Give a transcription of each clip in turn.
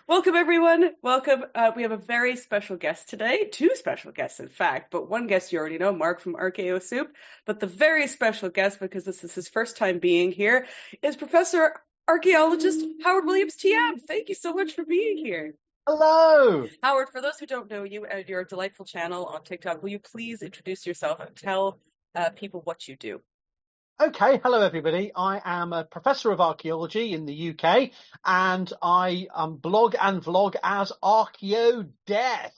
Welcome, everyone. Welcome. We have a very special guest today. Two special guests, in fact, but one guest you already know, Mark from RKO Soup. But the very special guest, because this is his first time being here, is Professor Archaeologist Howard Williams TM. Thank you so much for being here. Hello. Howard, for those who don't know you and your delightful channel on TikTok, will you please introduce yourself and tell people what you do? Okay, hello everybody. I am a professor of archaeology in the UK, and I blog and vlog as Archaeo Death.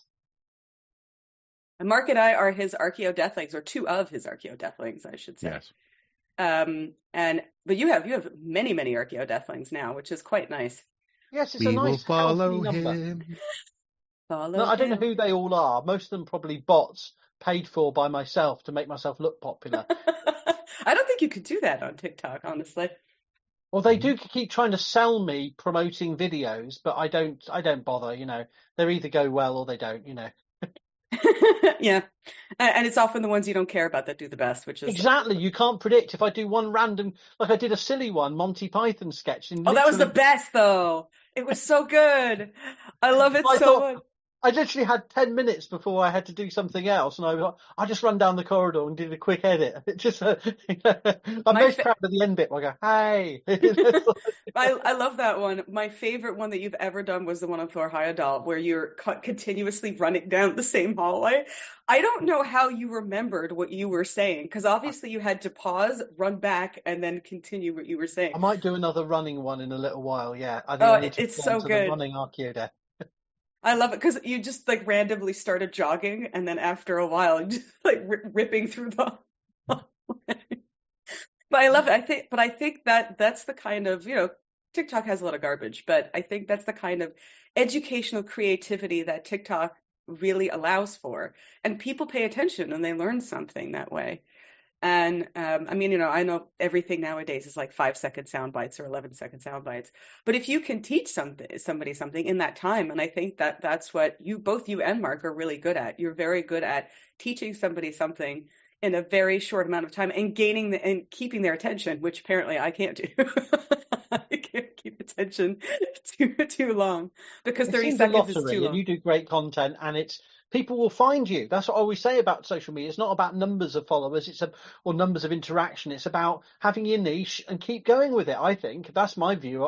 And Mark and I are his Archaeo Deathlings, or two of his Archaeo Deathlings, I should say. Yes. But you have many Archaeo Deathlings now, which is quite nice. Yes, it's We a nice will follow healthy number. him. Follow I don't know him. who they all are. Most of them probably bots paid for by myself to make myself look popular. I don't think you could do that on TikTok, honestly. Well, they do keep trying to sell me promoting videos, but I don't bother, They either go well or they don't, Yeah. And it's often the ones you don't care about that do the best, which is Exactly. You can't predict if I do one random, like I did a silly one, Monty Python sketch. Oh, that was the best, though. It was so good. I love it so much. I literally had 10 minutes before I had to do something else, and I just run down the corridor and did a quick edit. It just, I'm most proud of the end bit where I go, hey. I love that one. My favorite one that you've ever done was the one on Thor Heyerdahl, where you're continuously running down the same hallway. I don't know how you remembered what you were saying, because obviously you had to pause, run back, and then continue what you were saying. I might do another running one in a little while, yeah. I think Oh, I need to it's get so onto good. the running Archaeo Death. I love it because you just like randomly started jogging, and then after a while, you just like ripping through the. But I love it. I think that that's the kind of, TikTok has a lot of garbage, but I think that's the kind of educational creativity that TikTok really allows for, and people pay attention and they learn something that way. And I know everything nowadays is like 5-second sound bites or 11-second sound bites. But if you can teach somebody something in that time, and I think that that's what both you and Mark are really good at. You're very good at teaching somebody something in a very short amount of time and and keeping their attention, which apparently I can't do. I can't keep attention too long because 30 seconds is too long. And you do great content, and people will find you. That's what I always say about social media. It's not about numbers of followers, or numbers of interaction. It's about having your niche and keep going with it. I think that's my view.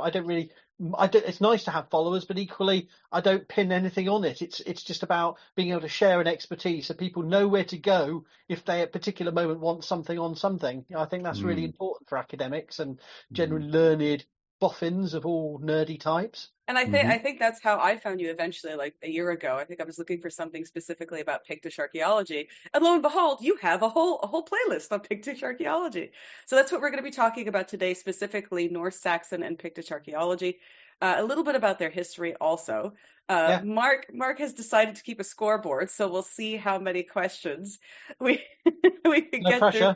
It's nice to have followers, but equally, I don't pin anything on it. It's just about being able to share an expertise so people know where to go if they at a particular moment want something on something. I think that's really important for academics and generally learned boffins of all nerdy types. And I think that's how I found you eventually, like a year ago. I think I was looking for something specifically about Pictish archaeology, and lo and behold, you have a whole playlist on Pictish archaeology. So that's what we're going to be talking about today, specifically Norse, Saxon, and Pictish archaeology. A little bit about their history also. Yeah. Mark has decided to keep a scoreboard, so we'll see how many questions we can No get pressure. through.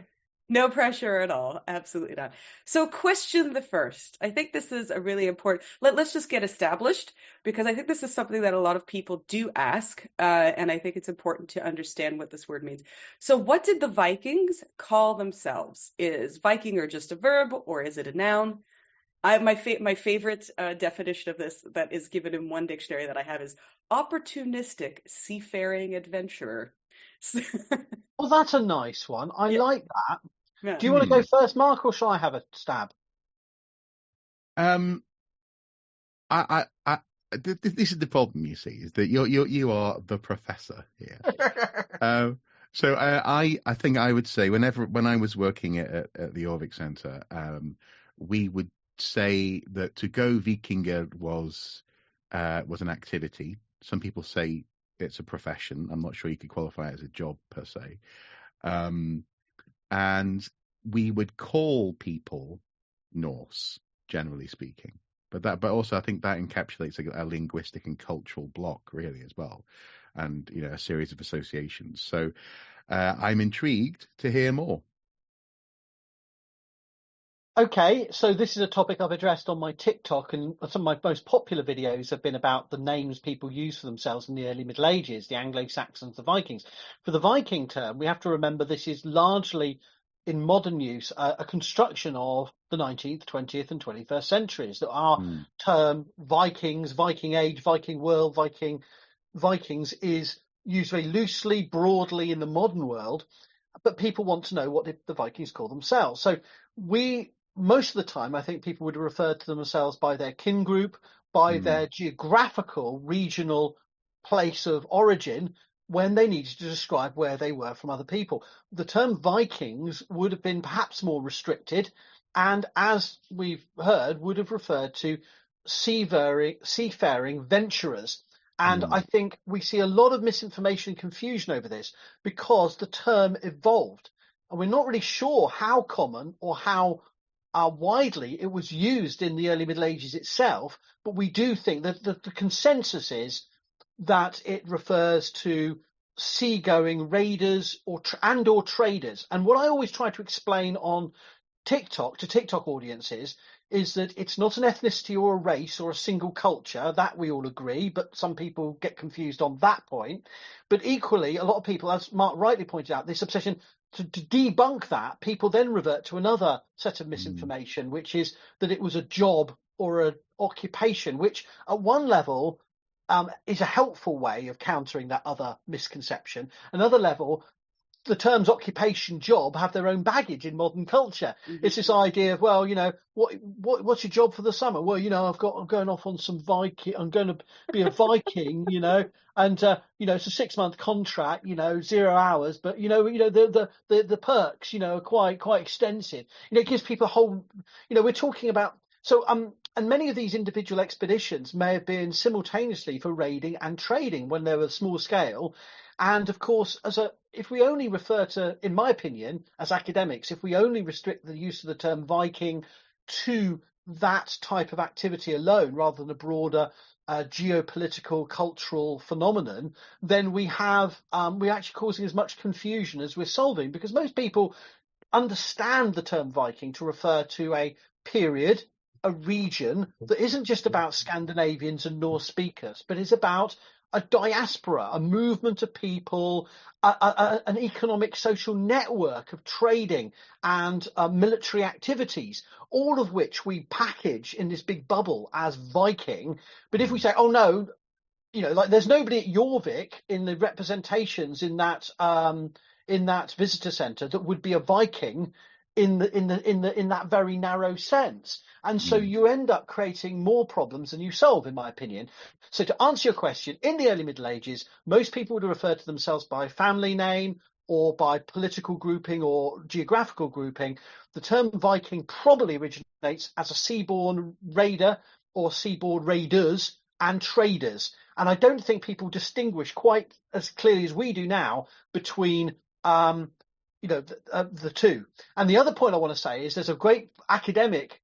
No pressure at all. Absolutely not. So question the first. I think this is a really important, let's just get established, because I think this is something that a lot of people do ask. And I think it's important to understand what this word means. So what did the Vikings call themselves? Is Vikingr just a verb, or is it a noun? My favorite definition of this that is given in one dictionary that I have is opportunistic seafaring adventurer. Well, that's a nice one. I like that. Yeah. Do you want to go first, Mark, or shall I have a stab? This is the problem, you see, is that you are the professor here. So I think I would say when I was working at the Orvik Centre, we would say that to go Vikingr was an activity. Some people say it's a profession. I'm not sure you could qualify it as a job per se. And we would call people Norse, generally speaking. But also I think that encapsulates a linguistic and cultural block really as well, and a series of associations. So I'm intrigued to hear more. Okay, so this is a topic I've addressed on my TikTok, and some of my most popular videos have been about the names people use for themselves in the early Middle Ages, the Anglo-Saxons, the Vikings. For the Viking term, we have to remember this is largely in modern use a construction of the 19th, 20th, and 21st centuries. That our term Vikings, Viking Age, Viking World, Vikings is used very loosely, broadly in the modern world, but people want to know what the Vikings call themselves. So most of the time, I think people would refer to themselves by their kin group, by their geographical, regional place of origin, when they needed to describe where they were from other people. The term Vikings would have been perhaps more restricted, and as we've heard, would have referred to seafaring venturers. And I think we see a lot of misinformation and confusion over this because the term evolved, and we're not really sure how common or how widely it was used in the early Middle Ages itself, but we do think that the consensus is that it refers to seagoing raiders or traders. And what I always try to explain on TikTok to TikTok audiences is that it's not an ethnicity or a race or a single culture, that we all agree, but some people get confused on that point. But equally, a lot of people, as Mark rightly pointed out, this obsession to debunk that, people then revert to another set of misinformation, which is that it was a job or an occupation, which at one level is a helpful way of countering that other misconception. Another level, the terms occupation, job have their own baggage in modern culture. It's this idea of, well, what's your job for the summer? Well, I'm going off on some Viking. I'm going to be a Viking, and it's a 6-month contract, 0 hours, but the perks, are quite extensive. It gives people a whole, we're talking about and many of these individual expeditions may have been simultaneously for raiding and trading when they were small scale. And of course, if we only refer to, in my opinion, as academics, if we only restrict the use of the term Viking to that type of activity alone, rather than a broader geopolitical, cultural phenomenon, then we're actually causing as much confusion as we're solving, because most people understand the term Viking to refer to a period, a region that isn't just about Scandinavians and Norse speakers, but is about a diaspora, a movement of people, an economic social network of trading and military activities, all of which we package in this big bubble as Viking. But if we say, oh no, there's nobody at Jorvik in the representations in that visitor centre that would be a Viking in that very narrow sense. And so you end up creating more problems than you solve, in my opinion. So to answer your question, in the early Middle Ages, most people would refer to themselves by family name or by political grouping or geographical grouping. The term Viking probably originates as a seaborne raider or seaboard raiders and traders. And I don't think people distinguish quite as clearly as we do now between the two. And the other point I want to say is there's a great academic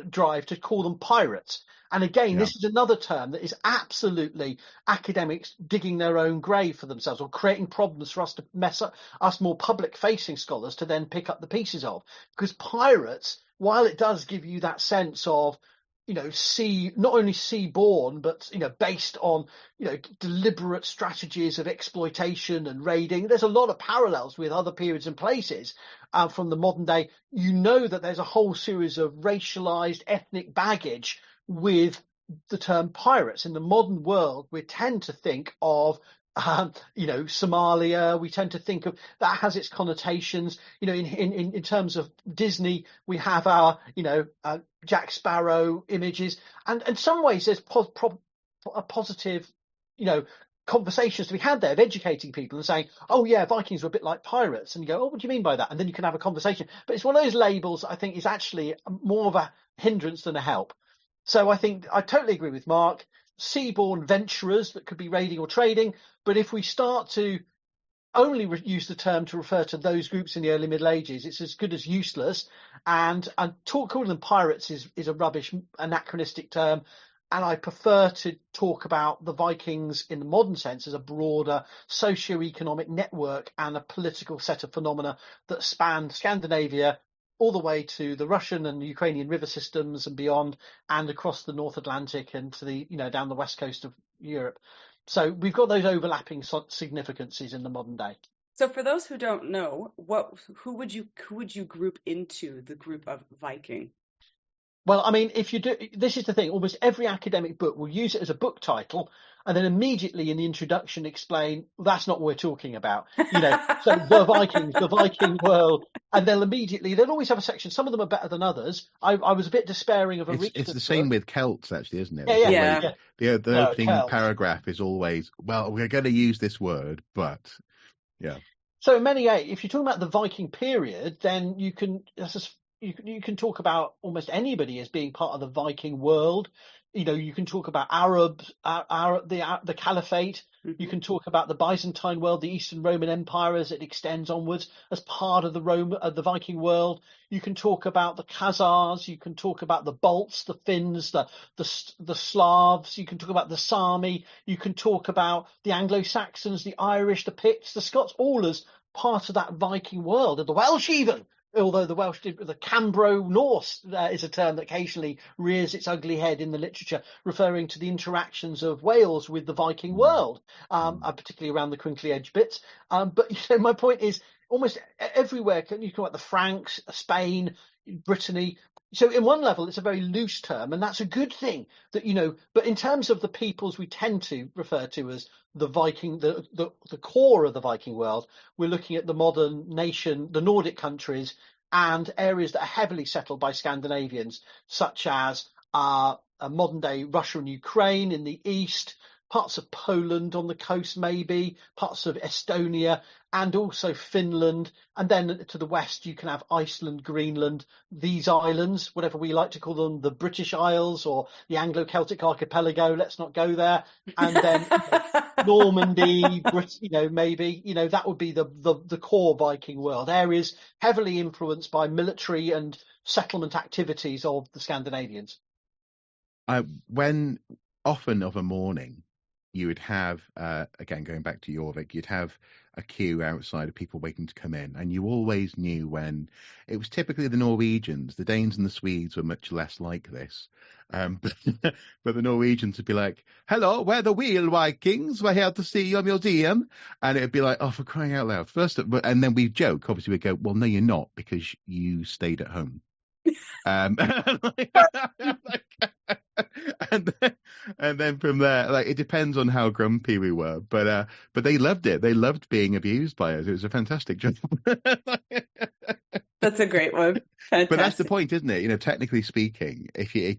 drive to call them pirates. And again, this is another term that is absolutely academics digging their own grave for themselves, or creating problems for us to mess up, us more public facing scholars to then pick up the pieces of. Because pirates, while it does give you that sense of, not only seaborne, but, based on, deliberate strategies of exploitation and raiding. There's a lot of parallels with other periods and places from the modern day. That there's a whole series of racialized ethnic baggage with the term pirates. In the modern world, we tend to think of Somalia. We tend to think of that has its connotations. In terms of Disney, we have our Jack Sparrow images, and in some ways there's a positive conversations to be had there of educating people and saying, oh yeah, Vikings were a bit like pirates, and you go, oh, what do you mean by that? And then you can have a conversation. But it's one of those labels I think is actually more of a hindrance than a help. So I think I totally agree with Mark. Seaborne venturers that could be raiding or trading, but if we start to only use the term to refer to those groups in the early Middle Ages, it's as good as useless. And calling them pirates is a rubbish, anachronistic term. And I prefer to talk about the Vikings in the modern sense as a broader socio-economic network and a political set of phenomena that spanned Scandinavia all the way to the Russian and Ukrainian river systems and beyond, and across the North Atlantic and to the, down the west coast of Europe. So we've got those overlapping significances in the modern day. So for those who don't know, who would you group into the group of Viking? Well, I mean, if you do, this is the thing. Almost every academic book will use it as a book title, and then immediately in the introduction explain that's not what we're talking about. So the Vikings, the Viking world, and they'll always have a section. Some of them are better than others. I was a bit despairing of a It's the book. same with Celts, actually, isn't it? Yeah, It's yeah, always, Yeah. the No, opening Celts. paragraph is always, well, we're going to use this word, but yeah. So in many ways, if you're talking about the Viking period, then you can talk about almost anybody as being part of the Viking world. You can talk about Arabs, the Caliphate. You can talk about the Byzantine world, the Eastern Roman Empire as it extends onwards as part of the Viking world. You can talk about the Khazars. You can talk about the Balts, the Finns, the Slavs. You can talk about the Sami. You can talk about the Anglo-Saxons, the Irish, the Picts, the Scots, all as part of that Viking world, and the Welsh even. Although the Cambro-Norse is a term that occasionally rears its ugly head in the literature, referring to the interactions of Wales with the Viking world, particularly around the crinkly edge bits. But my point is, almost everywhere, you talk about the Franks, Spain, Brittany. So in one level, it's a very loose term, and that's a good thing. But in terms of the peoples we tend to refer to as the Viking, the core of the Viking world, we're looking at the modern nation, the Nordic countries, and areas that are heavily settled by Scandinavians, such as modern day Russia and Ukraine in the east, parts of Poland on the coast, maybe parts of Estonia, and also Finland. And then to the west, you can have Iceland, Greenland, these islands, whatever we like to call them, the British Isles or the Anglo-Celtic archipelago. Let's not go there. And then Normandy, maybe, that would be the core Viking world, areas heavily influenced by military and settlement activities of the Scandinavians. When often of a morning, you would have, again, going back to Jorvik, you'd have a queue outside of people waiting to come in. And you always knew when it was typically the Norwegians. The Danes and the Swedes were much less like this. But the Norwegians would be like, hello, we're the Wheel Vikings. We're here to see your museum. And it'd be like, oh, for crying out loud. And then we joke, obviously we'd go, well, no, you're not, because you stayed at home. And then from there, like, it depends on how grumpy we were, but they loved it. They loved being abused by us. It was a fantastic job. That's a great one. Fantastic. But that's the point, isn't it? Technically speaking,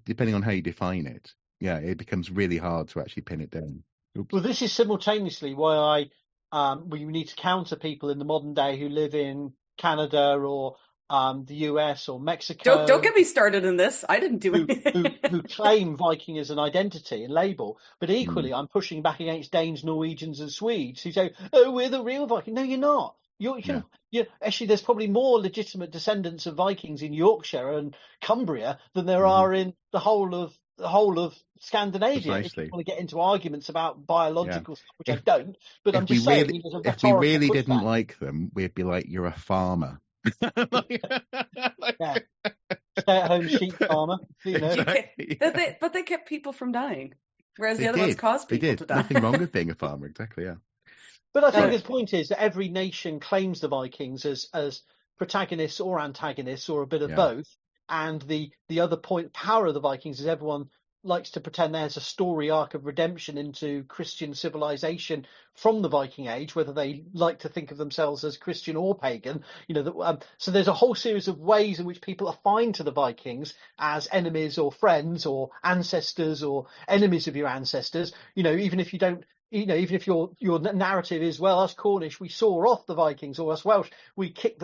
depending on how you define it, it becomes really hard to actually pin it down. Oops. Well, this is simultaneously why we need to counter people in the modern day who live in Canada or the US or Mexico. Don't get me started in this. I didn't do it. Who claim Viking as an identity and label, but equally I'm pushing back against Danes, Norwegians, and Swedes who say, "Oh, we're the real Viking." No, you're not. Actually, there's probably more legitimate descendants of Vikings in Yorkshire and Cumbria than there are in the whole of Scandinavia. Precisely. If you want to get into arguments about biological stuff, which I don't, but I'm just saying, if we really didn't like them, we'd be like, "You're a farmer." Yeah. Stay-at-home sheep farmer, Exactly. But they kept people from dying, whereas the other did. ones caused people to die. Nothing wrong with being a farmer, exactly. Yeah. But I think his point is that every nation claims the Vikings as protagonists or antagonists or a bit of both. And the other power of the Vikings is everyone likes to pretend there's a story arc of redemption into Christian civilization from the Viking Age, whether they like to think of themselves as Christian or pagan. So there's a whole series of ways in which people assign to the Vikings as enemies or friends or ancestors or enemies of your ancestors. Even if you don't. Even if your narrative is, well, us Cornish, we saw off the Vikings, or us Welsh, we kicked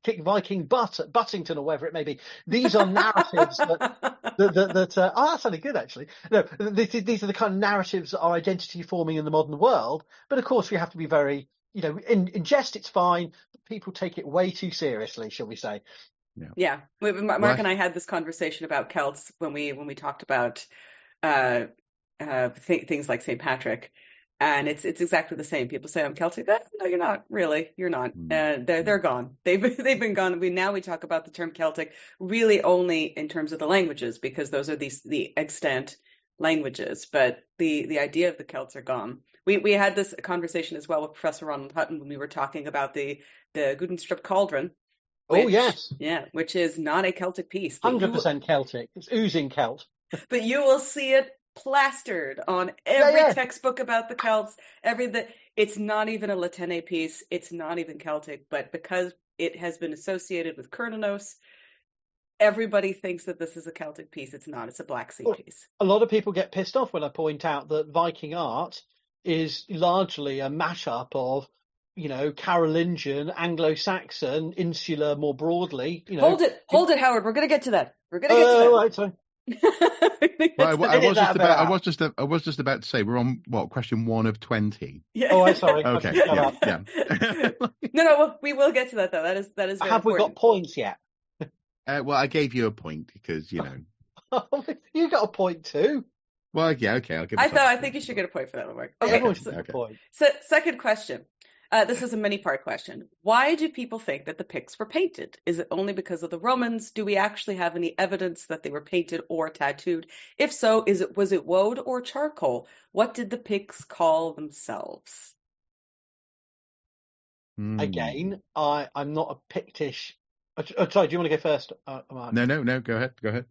Viking butt at Buttington or wherever it may be. These are narratives that sounded good, actually. No, these are the kind of narratives that are identity forming in the modern world. But of course, we have to be very, in jest, it's fine. But people take it way too seriously, shall we say? Yeah. Mark and I had this conversation about Celts when we talked about things like St. Patrick. And it's exactly the same. People say I'm Celtic. No, you're not. Really, you're not. They're gone. They've been gone. We talk about the term Celtic really only in terms of the languages, because those are the extant languages, but the idea of the Celts are gone. We had this conversation as well with Professor Ronald Hutton when we were talking about the Gudenstrup cauldron, Oh, which yes. which is not a Celtic piece, 100% Celtic. It's oozing Celt. but you will see it plastered on Yeah, every yeah. textbook about the Celts. It's not even a Latene piece. It's not even Celtic, but because it has been associated with Cernunnos, everybody thinks that this is a Celtic piece. It's not. It's a Black Sea Well, piece. a lot of people get pissed off when I point out that Viking art is largely a mashup of, Carolingian, Anglo-Saxon, insular more broadly. Hold it, Howard. We're gonna get to that. Right, sorry. Well, I Edit was that just bit about. out. I was just about to say we're on what, question 1 of 20. Yeah. Oh, I'm sorry. Okay. Shut Yeah. up. Yeah. No, we will get to that though. That is very Have we got important. points yet? Well, I gave you a point because You got a point too. Well, yeah, okay. I'll give. Myself I think you should get a point for that one, Mark. Okay. Everyone should So, get a point. second question. This is a many-part question. Why do people think that the Picts were painted? Is it only because of the Romans? Do we actually have any evidence that they were painted or tattooed? If so, was it woad or charcoal? What did the Picts call themselves? Again, I'm not a Pictish. Sorry, do you want to go first, Mark? No. Go ahead.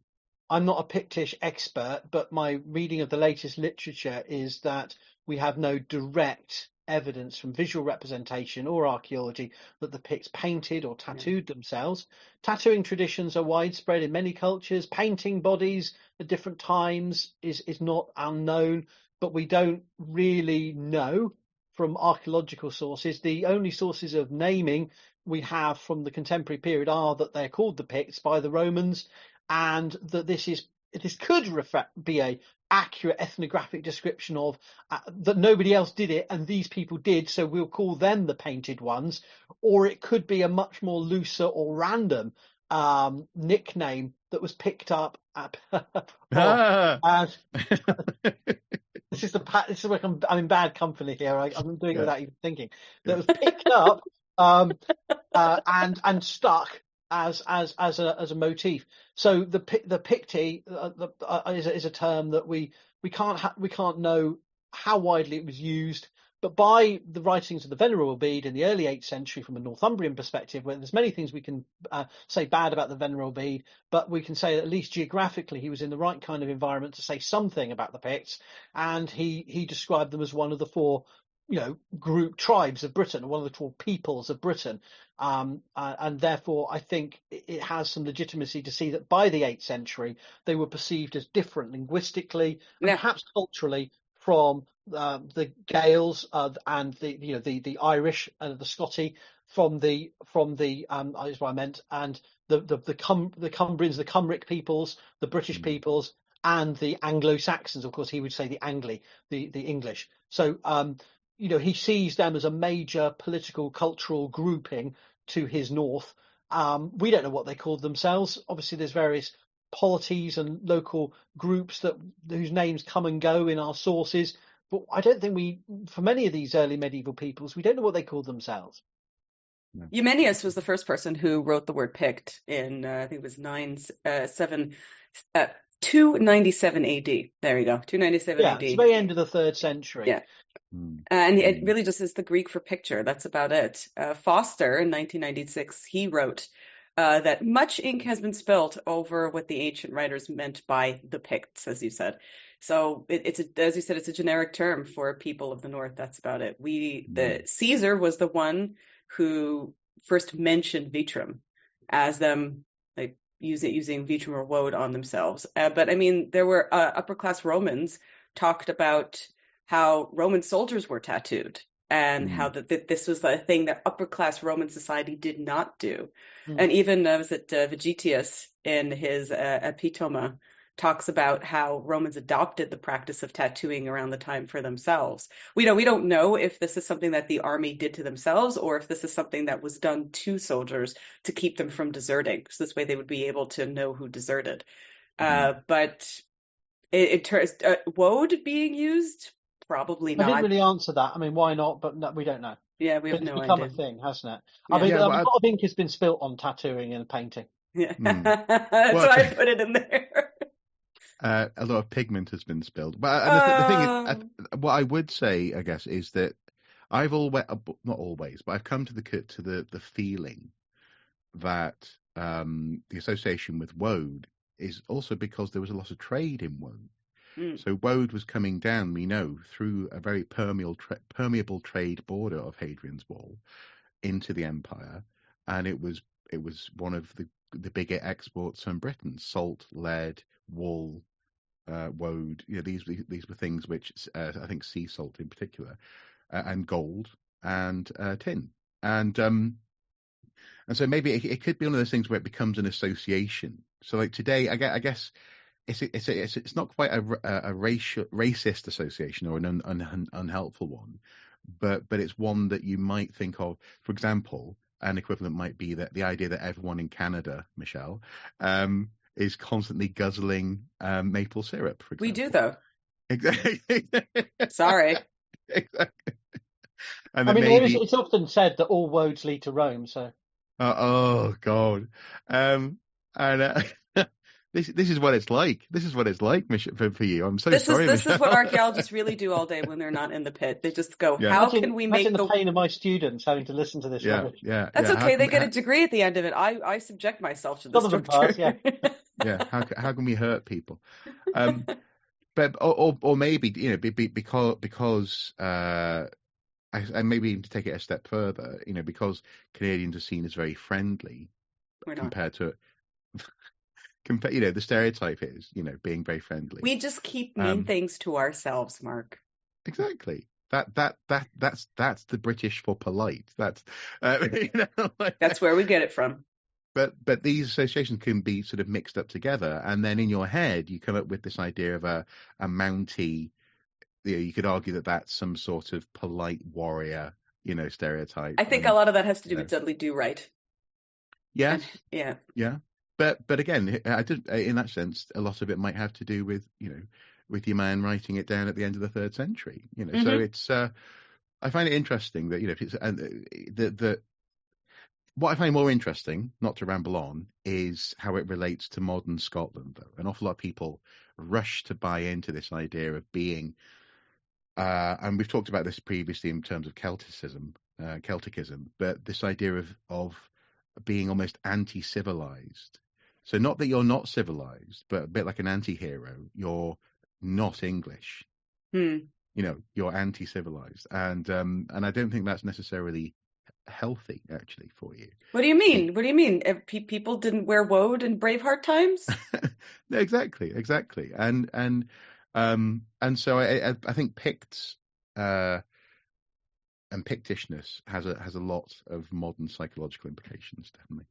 I'm not a Pictish expert, but my reading of the latest literature is that we have no direct evidence from visual representation or archaeology that the Picts painted or tattooed themselves. Tattooing traditions are widespread in many cultures. Painting bodies at different times is not unknown, but we don't really know from archaeological sources. The only sources of naming we have from the contemporary period are that they're called the Picts by the Romans, and that this could be a accurate ethnographic description of that nobody else did it and these people did, so we'll call them the painted ones. Or it could be a much more looser or random nickname that was picked up as this is like I'm in bad company here. I'm doing it without even thinking. That was picked up and stuck as a motif. So the Picti is a term that we can't know how widely it was used, but by the writings of the Venerable Bede in the early 8th century, from a Northumbrian perspective, where there's many things we can say bad about the Venerable Bede, but we can say that at least geographically he was in the right kind of environment to say something about the Picts, and he described them as one of the 4 group tribes of Britain, one of the 12 peoples of Britain, and therefore I think it has some legitimacy to see that by the 8th century they were perceived as different linguistically and perhaps culturally from the Gaels and the Irish and the Scotty from the is what I meant, and the Cumbrians, the Cymric peoples, the British peoples, and the Anglo-Saxons. Of course, he would say the English. So he sees them as a major political, cultural grouping to his north. We don't know what they called themselves. Obviously, there's various polities and local groups whose names come and go in our sources. But I don't think for many of these early medieval peoples, we don't know what they called themselves. No. Eumenius was the first person who wrote the word Pict in, I think it was 297 AD. There you go, 297 AD. It's the very end of the 3rd century. Yeah. And it really just is the Greek for picture. That's about it. Foster, in 1996, he wrote that much ink has been spilt over what the ancient writers meant by the Picts, as you said. So as you said, it's a generic term for people of the north. That's about it. The Caesar was the one who first mentioned vitrum as them like using vitrum or woad on themselves. But I mean, there were upper class Romans talked about how Roman soldiers were tattooed and how this was the thing that upper class Roman society did not do. And even Vegetius in his Epitoma talks about how Romans adopted the practice of tattooing around the time for themselves. We don't know if this is something that the army did to themselves or if this is something that was done to soldiers to keep them from deserting. So this way they would be able to know who deserted. But it turns woad being used, probably not. I didn't really answer that. I mean, why not? But no, we don't know. Yeah, we have no idea. It's become a thing, hasn't it? Yeah. I mean, a lot of ink has been spilt on tattooing and painting. Yeah, that's why I put it in there. A lot of pigment has been spilled. But and the thing is, Um, what I would say, I guess, is that I've always, not always, but I've come to the feeling that the association with woad is also because there was a lot of trade in woad. mm. So woad was coming down, we know, through a very permeable trade border of Hadrian's Wall into the empire, and it was one of the bigger exports from Britain: salt, lead, wool, woad. These were things which I think sea salt in particular, and gold and tin, and so maybe it could be one of those things where it becomes an association. So like today, I guess it's not quite a racist association or an unhelpful one, but it's one that you might think of. For example, an equivalent might be that the idea that everyone in Canada, Michelle, is constantly guzzling maple syrup, for We do, example. though. Exactly. Sorry. Exactly. And I then mean, maybe it's often said that all roads lead to Rome. So oh God. And this is what it's like. This is what it's like, for you. I'm so sorry, This is what Michelle. archaeologists really do all day when they're not in the pit. They just go, Yeah. how can we imagine make the pain of my students having to listen to this Yeah, rubbish. yeah, That's yeah. okay. They get a degree at the end of it. I subject myself to this Some of them pass, torture. Yeah. How can we hurt people? But or maybe because and maybe even to take it a step further, because Canadians are seen as very friendly We're not. compared to the stereotype is being very friendly. We just keep mean things to ourselves, Mark. Exactly. That's the British for polite. That's That's where we get it from. But these associations can be sort of mixed up together, and then in your head you come up with this idea of a Mountie. You could argue that that's some sort of polite warrior, stereotype. I think a lot of that has to do with Dudley Do Right. Yes. Yeah. Yeah. But again, in that sense, a lot of it might have to do with with your man writing it down at the end of the 3rd century. So it's I find it interesting that if it's the what I find more interesting, not to ramble on, is how it relates to modern Scotland. Though an awful lot of people rush to buy into this idea of being, and we've talked about this previously in terms of Celticism, but this idea of being almost anti-civilized. So not that you're not civilized, but a bit like an anti-hero. You're not English. You're anti-civilized, and I don't think that's necessarily healthy actually for you. What do you mean? What do you mean? If people didn't wear woad in Braveheart times? No, exactly, and so I think Picts and Pictishness has a lot of modern psychological implications, definitely.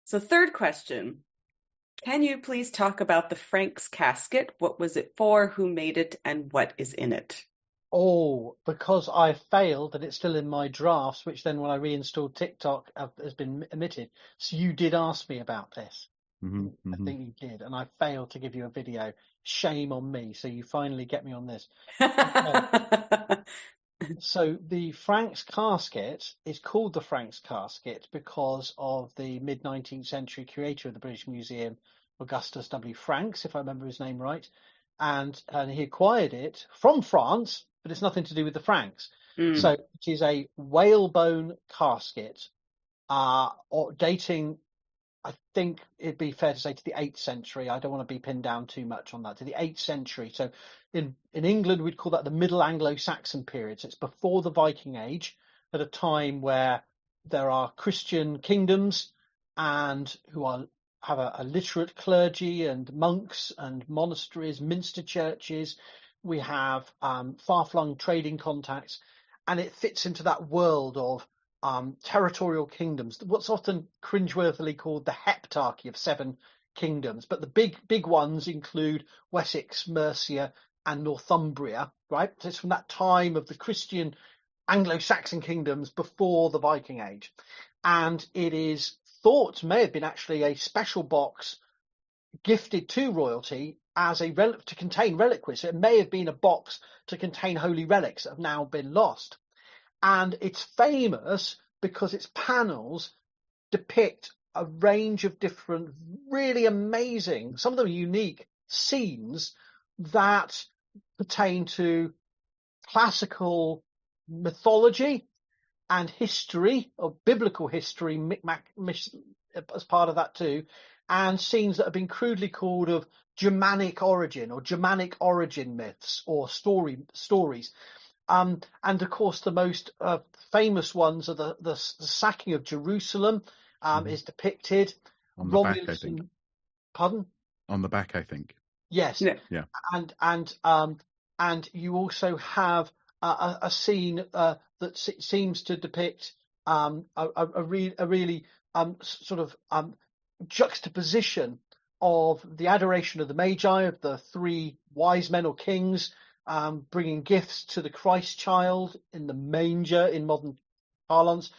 So 3rd question. Can you please talk about the Franks casket? What was it for? Who made it? And what is in it? Oh, because I failed and it's still in my drafts, which then when I reinstalled TikTok has been omitted. So you did ask me about this. I think you did. And I failed to give you a video. Shame on me. So you finally get me on this. So the Franks casket is called the Franks casket because of the mid-19th century curator of the British Museum, Augustus W. Franks, if I remember his name right. And he acquired it from France, but it's nothing to do with the Franks. So it is a whalebone casket, dating, I think it'd be fair to say, to the 8th century. I don't want to be pinned down too much on that. To the 8th century. So in England, we'd call that the Middle Anglo-Saxon period. So it's before the Viking Age, at a time where there are Christian kingdoms and who have a literate clergy and monks and monasteries, minster churches. We have far-flung trading contacts, and it fits into that world of territorial kingdoms, what's often cringeworthily called the heptarchy of 7 kingdoms. But the big ones include Wessex, Mercia, and Northumbria, right? So it's from that time of the Christian Anglo-Saxon kingdoms before the Viking Age. And it is thought may have been actually a special box gifted to royalty as to contain reliquaries. So it may have been a box to contain holy relics that have now been lost. And it's famous because its panels depict a range of different, really amazing, some of them unique scenes that pertain to classical mythology and history, or biblical history, as part of that too, and scenes that have been crudely called of Germanic origin or Germanic origin myths or stories. And of course, the most famous ones are the sacking of Jerusalem is depicted. On the back, I think. Pardon? On the back, I think. Yes. Yeah. And you also have a scene that seems to depict a really sort of juxtaposition of the adoration of the Magi, of the three wise men or kings, bringing gifts to the Christ child in the manger in modern parlance,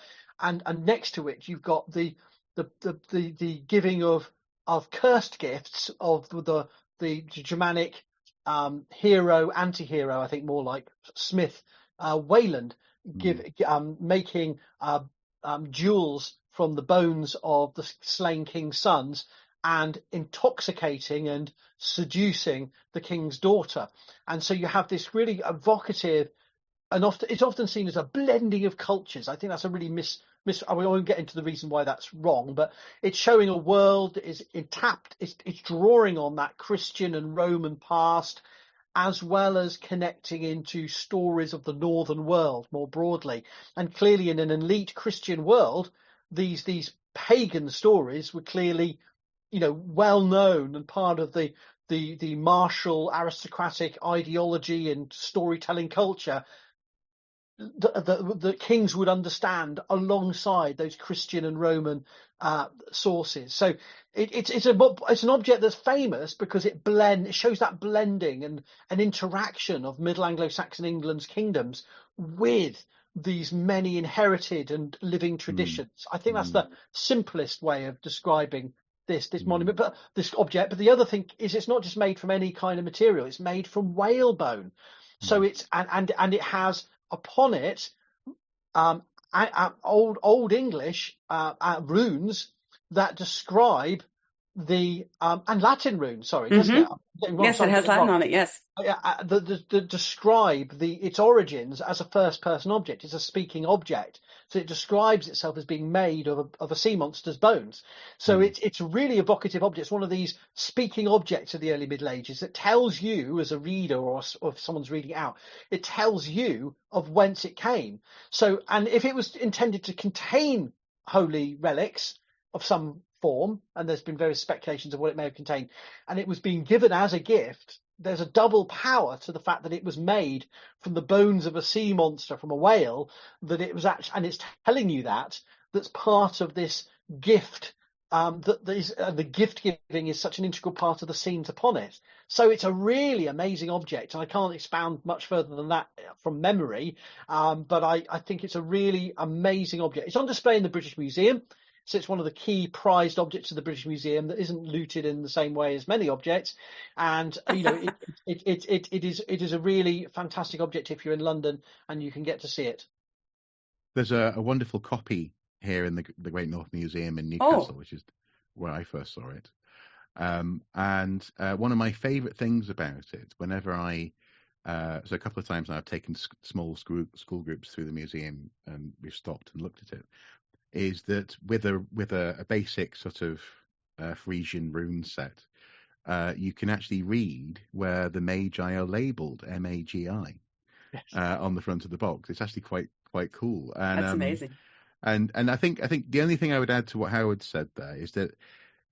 and next to it you've got the giving of cursed gifts of the Germanic hero, anti-hero, I think more like Smith, Wayland, making jewels from the bones of the slain king's sons and intoxicating and seducing the king's daughter. And so you have this really evocative, and it's often seen as a blending of cultures. I think that's a really I won't get into the reason why that's wrong, but it's showing a world that is intact. It's drawing on that Christian and Roman past, as well as connecting into stories of the northern world more broadly. And clearly, in an elite Christian world, these pagan stories were clearly, well known and part of the martial aristocratic ideology and storytelling culture the kings would understand alongside those Christian and Roman sources. So it's an object that's famous because it shows that blending and an interaction of Middle Anglo-Saxon England's kingdoms with these many inherited and living traditions. I think that's the simplest way of describing this monument, but this object. But the other thing is, it's not just made from any kind of material; it's made from whalebone. So it's and it has upon it old English runes that describe the and Latin runes. Sorry, doesn't it? Yes, it has Latin on it. Yes. Describe its origins as a first-person object. It's a speaking object, so it describes itself as being made of a sea monster's bones. So it's a really evocative object. It's one of these speaking objects of the early Middle Ages that tells you, as a reader or if someone's reading it out, it tells you of whence it came. So, and if it was intended to contain holy relics of some form, and there's been various speculations of what it may have contained, and it was being given as a gift, there's a double power to the fact that it was made from the bones of a sea monster, from a whale, that it was actually, and it's telling you that's part of this gift, the gift giving is such an integral part of the scenes upon it. So it's a really amazing object, and I can't expound much further than that from memory, but I think it's a really amazing object. It's on display in the British Museum. So it's one of the key prized objects of the British Museum that isn't looted in the same way as many objects. And, it is a really fantastic object if you're in London and you can get to see it. There's a wonderful copy here in the Great North Museum in Newcastle, which is where I first saw it. And one of my favourite things about it, whenever so a couple of times now I've taken small school groups through the museum and we've stopped and looked at it, is that with a basic sort of Frisian rune set, you can actually read where the Magi are labelled Magi on the front of the box. It's actually quite cool. And, that's amazing. And I think the only thing I would add to what Howard said there is that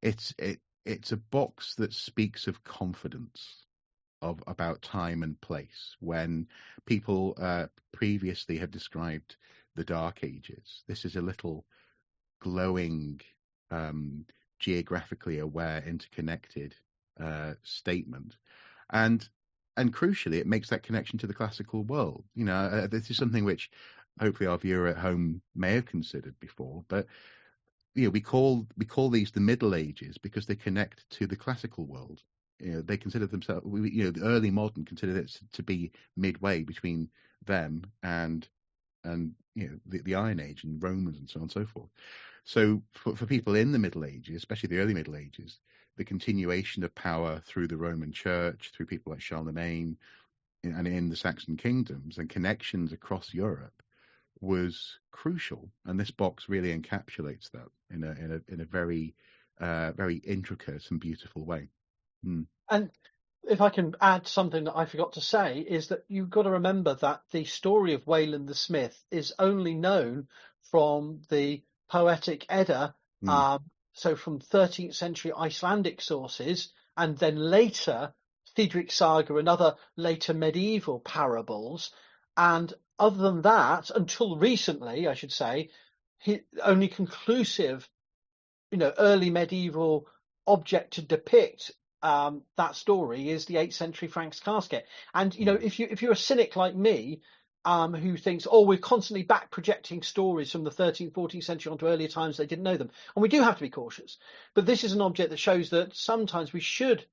it's a box that speaks of confidence about time and place. When people previously have described the Dark Ages, this is a little glowing, geographically aware, interconnected statement, and crucially, it makes that connection to the classical world. This is something which hopefully our viewer at home may have considered before, but we call these the Middle Ages because they connect to the classical world. They consider themselves, the early modern consider it to be midway between them and the Iron Age and Romans and so on and so forth. So for people in the Middle Ages, especially the early Middle Ages, the continuation of power through the Roman Church, through people like Charlemagne, and in the Saxon kingdoms, and connections across Europe was crucial. And this box really encapsulates that in a very very intricate and beautiful way. And if I can add something that I forgot to say, is that you've got to remember that the story of Wayland the Smith is only known from the Poetic Edda, so from 13th century Icelandic sources, and then later Friedrich Saga and other later medieval parables. And other than that, until recently, I should say, only conclusive, early medieval object to depict that story is the 8th century Frank's casket. And if you're a cynic like me, who thinks, we're constantly back projecting stories from the 13th, 14th century onto earlier times, they didn't know them, and we do have to be cautious. But this is an object that shows that sometimes we should,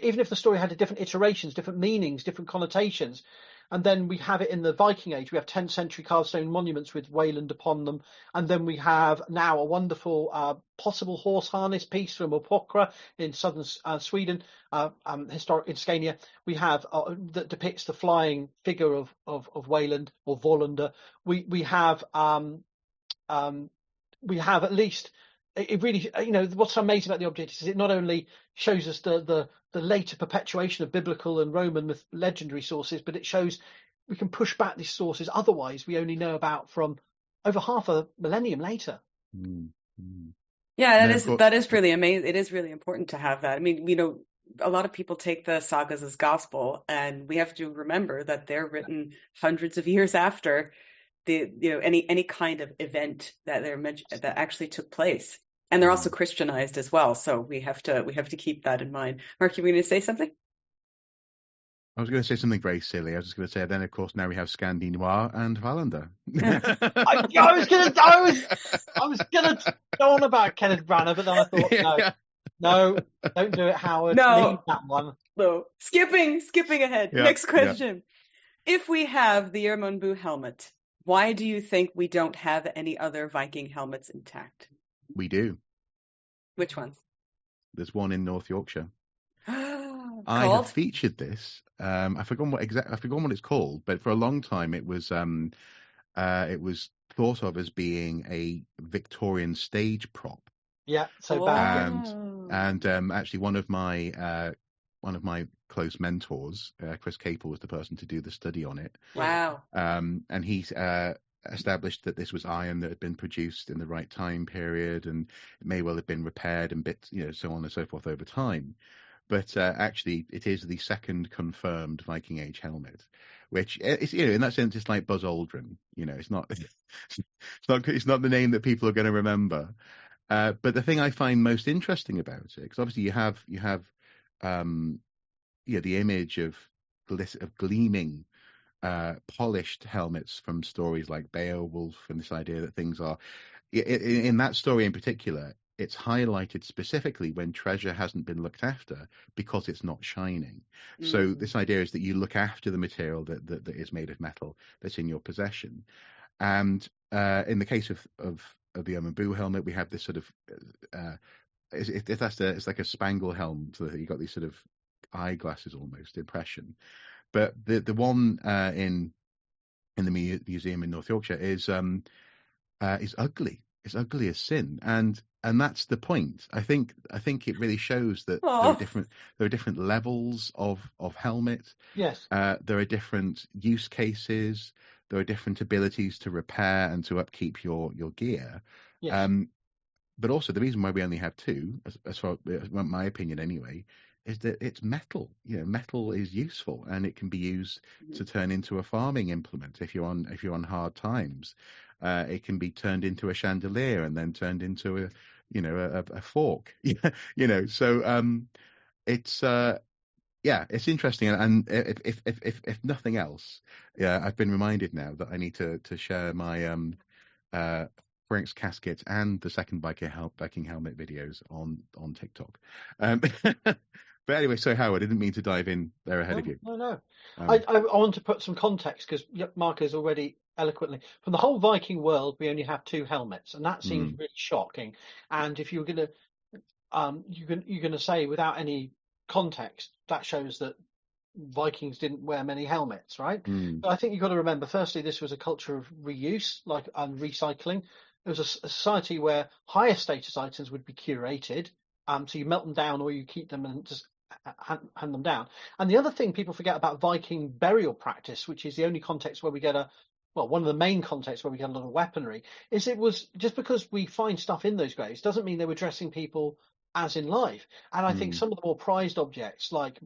even if the story had different iterations, different meanings, different connotations. And then we have it in the Viking Age. We have 10th century carved stone monuments with Wayland upon them. And then we have now a wonderful possible horse harness piece from Opokra in southern Sweden, historic in Scania. We have that depicts the flying figure of Wayland or Volander. We have at least, it really, what's amazing about the object is it not only shows us the later perpetuation of biblical and Roman legendary sources, but it shows we can push back these sources otherwise we only know about from over half a millennium later. Yeah, that is really amazing. It is really important to have that. I mean, a lot of people take the sagas as gospel, and we have to remember that they're written hundreds of years after the any kind of event that that actually took place. And they're also Christianized as well, so we have to keep that in mind. Mark, you were going to say something? I was going to say something very silly. I was just going to say, then of course now we have Scandi Noir and Valander. I was going to go on about Kenneth Branagh, but then I thought, no, don't do it, Howard. No, leave that one. No, skipping ahead. Next question: if we have the Irmunbu helmet, why do you think we don't have any other Viking helmets intact? We do. Which ones? There's one in North Yorkshire. I Called? have featured this. I forgot what it's called, but for a long time it was thought of as being a Victorian stage prop. Yeah, so bad. And actually, one of my close mentors, Chris Capel, was the person to do the study on it. Wow. And he's established that this was iron that had been produced in the right time period, and it may well have been repaired and bits, so on and so forth over time. But actually, it is the second confirmed Viking Age helmet, which is, in that sense, it's like Buzz Aldrin. It's not the name that people are going to remember. But the thing I find most interesting about it, because obviously you have the image of gleaming, polished helmets from stories like Beowulf, and this idea that things are, in that story in particular, it's highlighted specifically when treasure hasn't been looked after because it's not shining. So this idea is that you look after the material that is made of metal that's in your possession. And in the case of the Irmunbu helmet, we have this sort of it's like a spangle helm, so that you've got these sort of eyeglasses almost impression. But the one in the museum in North Yorkshire is ugly. It's ugly as sin, and that's the point. I think it really shows that there are different levels of helmet. Yes. There are different use cases. There are different abilities to repair and to upkeep your gear. Yes. But also the reason why we only have two, as far as my opinion anyway, is that it's metal. Metal is useful, and it can be used to turn into a farming implement if you're on hard times. It can be turned into a chandelier and then turned into a fork. So it's interesting. And if nothing else, I've been reminded now that I need to share my Frank's casket and the second Viking helmet videos on TikTok. But anyway, so Howard, I didn't mean to dive in there ahead of you. No. I want to put some context, because Mark has already eloquently, from the whole Viking world, we only have two helmets, and that seems really shocking. And if you were going to, you're going to say without any context that shows that Vikings didn't wear many helmets, right? Mm. But I think you've got to remember, firstly, this was a culture of reuse, and recycling. It was a society where higher status items would be curated, so you melt them down or you keep them and just hand them down. And the other thing people forget about Viking burial practice, which is the only context where we get one of the main contexts where we get a lot of weaponry, is it was just because we find stuff in those graves doesn't mean they were dressing people as in life. And I think some of the more prized objects, like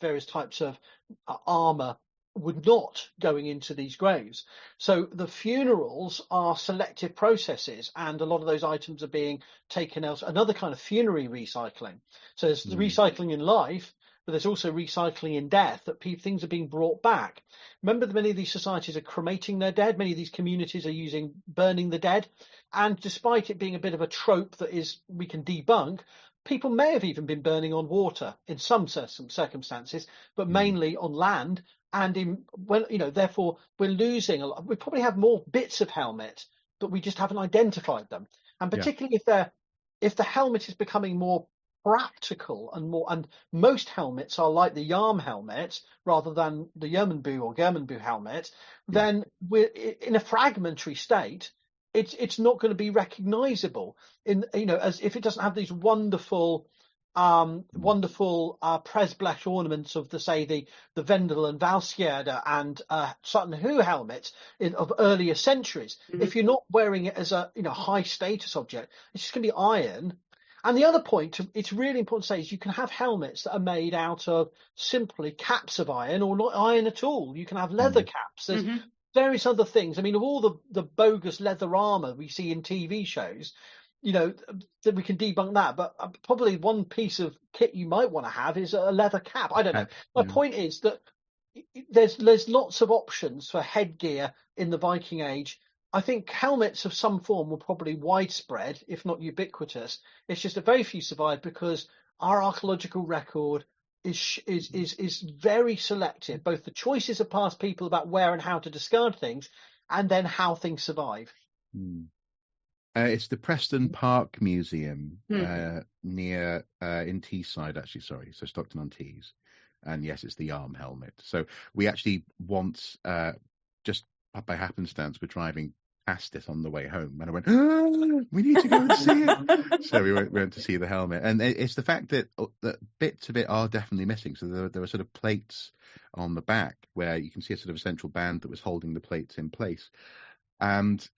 various types of armor, were not going into these graves. So the funerals are selective processes, and a lot of those items are being taken else. Another kind of funerary recycling. So there's the recycling in life, but there's also recycling in death, that things are being brought back. Remember that many of these societies are cremating their dead. Many of these communities are using burning the dead. And despite it being a bit of a trope that we can debunk, people may have even been burning on water in some circumstances, but mainly on land. And therefore we're losing a lot. We probably have more bits of helmet, but we just haven't identified them. And particularly if the helmet is becoming more practical and most helmets are like the Yarm helmet rather than the Yermanbu or Germanbu helmet, then we're in a fragmentary state. It's not going to be recognizable as if it doesn't have these wonderful Presblech ornaments of the Vendel and Valsgärde and Sutton Hoo helmets of earlier centuries. If you're not wearing it as a high status object, it's just going to be iron. And the other point it's really important to say is you can have helmets that are made out of simply caps of iron or not iron at all. You can have leather caps. There's various other things. I mean, of all the bogus leather armor we see in TV shows, that we can debunk that. But probably one piece of kit you might want to have is a leather cap. I don't know. My point is that there's lots of options for headgear in the Viking Age. I think helmets of some form were probably widespread, if not ubiquitous. It's just that very few survived because our archaeological record is very selective. Both the choices of past people about where and how to discard things, and then how things survive. It's the Preston Park Museum near in Teesside, actually. Sorry, so Stockton-on-Tees, and yes, it's the Yarm helmet. So we actually once, just by happenstance, were driving past it on the way home, and I went, we need to go and see it. So we went to see the helmet, and it's the fact that bits of it are definitely missing. So there were sort of plates on the back where you can see a sort of central band that was holding the plates in place, and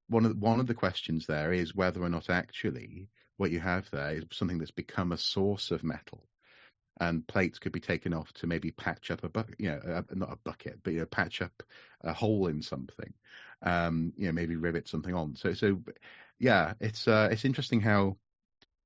one of the questions there is whether or not actually what you have there is something that's become a source of metal. And plates could be taken off to maybe patch up not a bucket, but patch up a hole in something, maybe rivet something on. So yeah, it's interesting how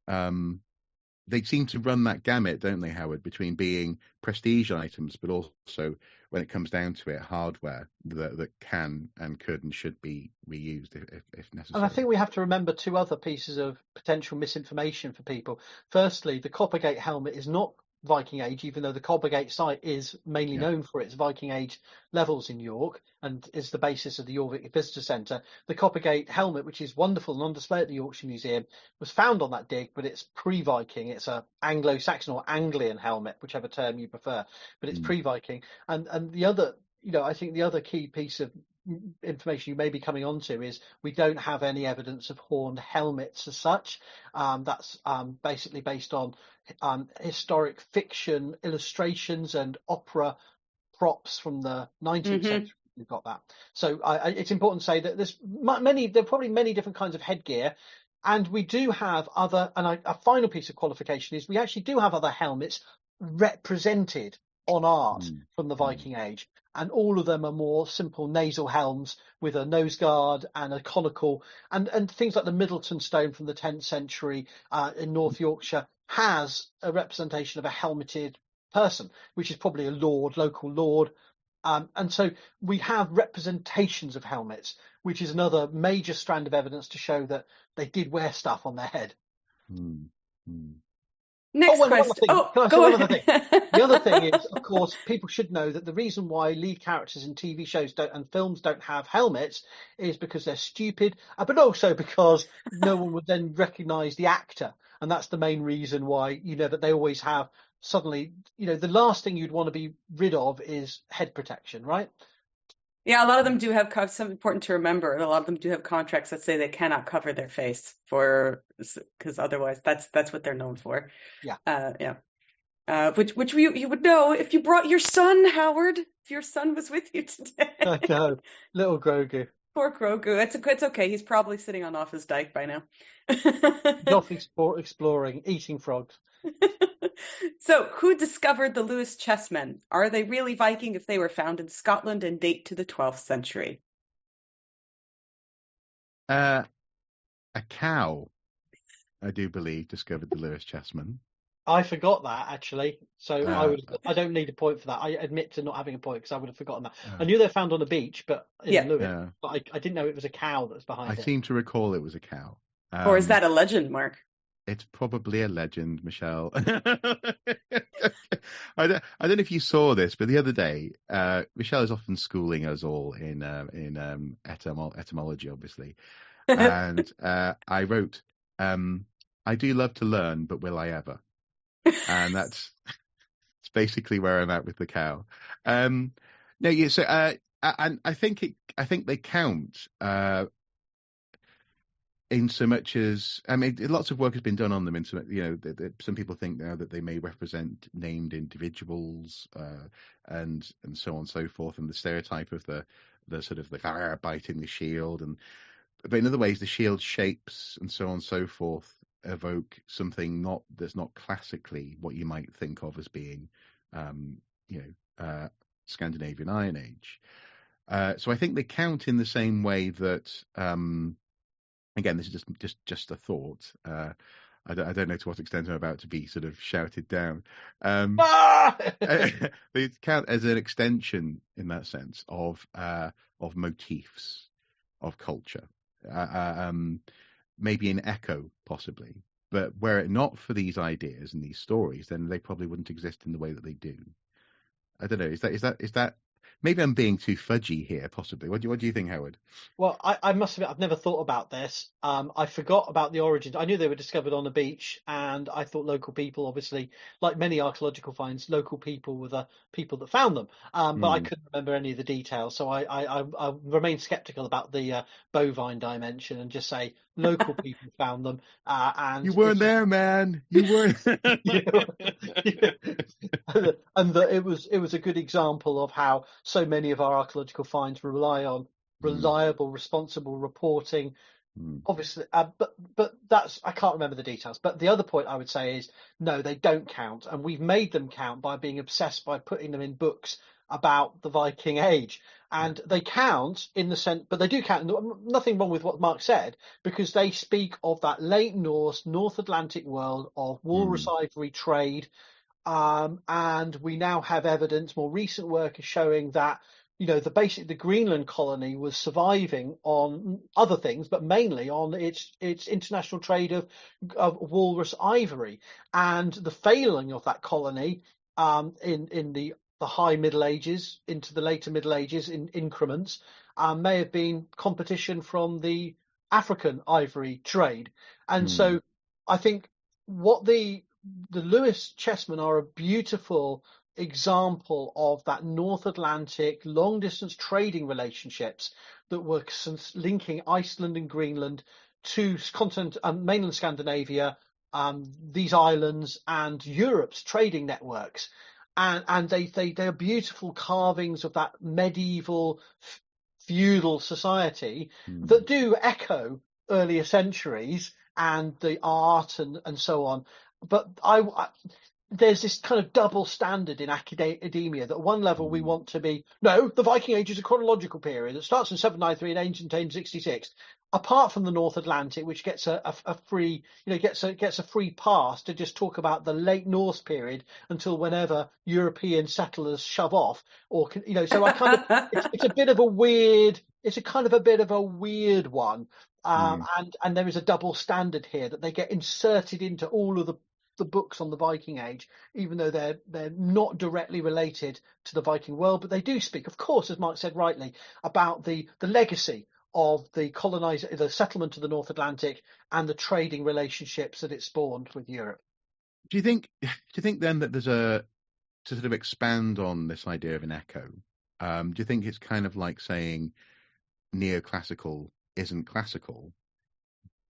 they seem to run that gamut, don't they, Howard, between being prestige items, but also when it comes down to it, hardware that can and could and should be reused if necessary. And I think we have to remember two other pieces of potential misinformation for people. Firstly, the Coppergate helmet is not Viking Age, even though the Coppergate site is mainly known for its Viking Age levels in York and is the basis of the York Visitor Centre. The Coppergate helmet, which is wonderful and on display at the Yorkshire Museum, was found on that dig, but it's pre-Viking. It's a Anglo-Saxon or Anglian helmet, whichever term you prefer, but it's pre-Viking. And the other, I think the other key piece of information you may be coming onto is we don't have any evidence of horned helmets as such. That's basically based on historic fiction illustrations and opera props from the 19th century. We've got that. So it's important to say that there are probably many different kinds of headgear, and we do have other, and a final piece of qualification is we actually do have other helmets represented on art from the Viking Age, and all of them are more simple nasal helms with a nose guard and a conical, and things like the Middleton stone from the 10th century in North Yorkshire has a representation of a helmeted person, which is probably a local lord. And so we have representations of helmets, which is another major strand of evidence to show that they did wear stuff on their head. Next One other question. thing. Oh, Can I say go one other thing? The other thing ahead. is, of course, people should know that the reason why lead characters in TV shows and films don't have helmets is because they're stupid, but also because no one would then recognise the actor, and that's the main reason why that they always have suddenly. The last thing you'd want to be rid of is head protection, right? Yeah, a lot of them do have something important to remember. A lot of them do have contracts that say they cannot cover their face because otherwise that's what they're known for. Yeah. Yeah. Which you would know if you brought your son, Howard. If your son was with you today. I know, little Grogu. Poor Grogu. It's okay. He's probably sitting on off his dike by now. Off exploring, eating frogs. So, who discovered the Lewis chessmen? Are they really Viking if they were found in Scotland and date to the 12th century? A cow, I do believe, discovered the Lewis chessmen. I forgot that actually, so I don't need a point for that. I admit to not having a point because I would have forgotten that. I knew they're found on a beach, but in Lewis, but I didn't know it was a cow that was behind it. I seem to recall it was a cow. Or is that a legend, Mark? It's probably a legend, Michelle. I don't know if you saw this, but the other day, Michelle is often schooling us all in etymology, obviously, and I wrote, "I do love to learn, but will I ever?" And that's basically where I'm at with the cow. No, yeah. So, and I think they count. In so much as, I mean, lots of work has been done on them. In so, some people think now that they may represent named individuals, and so on and so forth, and the stereotype of the sort of the biting the shield, but in other ways, the shield shapes and so on and so forth evoke something that's not classically what you might think of as being, Scandinavian Iron Age. So I think they count in the same way that. Again, this is just a thought. I don't know to what extent I'm about to be sort of shouted down. They count as an extension, in that sense, of motifs of culture. Maybe an echo, possibly. But were it not for these ideas and these stories, then they probably wouldn't exist in the way that they do. I don't know. Is that? Maybe I'm being too fudgy here, possibly. What do you think, Howard? Well, I must admit, I've never thought about this. I forgot about the origins. I knew they were discovered on a beach, and I thought local people, obviously, like many archaeological finds, local people were the people that found them. But I couldn't remember any of the details, so I remain sceptical about the bovine dimension and just say local people found them. And you weren't there, man. You weren't. And that it was a good example of how so many of our archaeological finds rely on reliable, responsible reporting. Obviously, but that's, I can't remember the details. But the other point I would say is no, they don't count, and we've made them count by being obsessed by putting them in books about the Viking Age, and they count in the sense, but they do count. Nothing wrong with what Mark said, because they speak of that late Norse, North Atlantic world of walrus ivory trade. And we now have evidence, more recent work is showing that, the Greenland colony was surviving on other things, but mainly on its international trade of walrus ivory. And the failing of that colony in the high Middle Ages into the later Middle Ages in increments may have been competition from the African ivory trade. And so I think what the Lewis chessmen are a beautiful example of that North Atlantic long distance trading relationships that were linking Iceland and Greenland to continent mainland Scandinavia, these islands and Europe's trading networks. And they are beautiful carvings of that medieval feudal society that do echo earlier centuries and the art and so on. But there's this kind of double standard in academia that at one level we want to be, no, the Viking Age is a chronological period that starts in 793 and ends in 1066. Apart from the North Atlantic, which gets a free, gets a free pass to just talk about the late Norse period until whenever European settlers shove off, or so I kind of it's a bit of a weird, it's a kind of a bit of a weird one, and there is a double standard here that they get inserted into all of the the books on the Viking Age, even though they're not directly related to the Viking world, but they do speak, of course, as Mark said rightly, about the legacy of the settlement of the North Atlantic and the trading relationships that it spawned with Europe. Do you think then that there's to sort of expand on this idea of an echo? Do you think it's kind of like saying neoclassical isn't classical,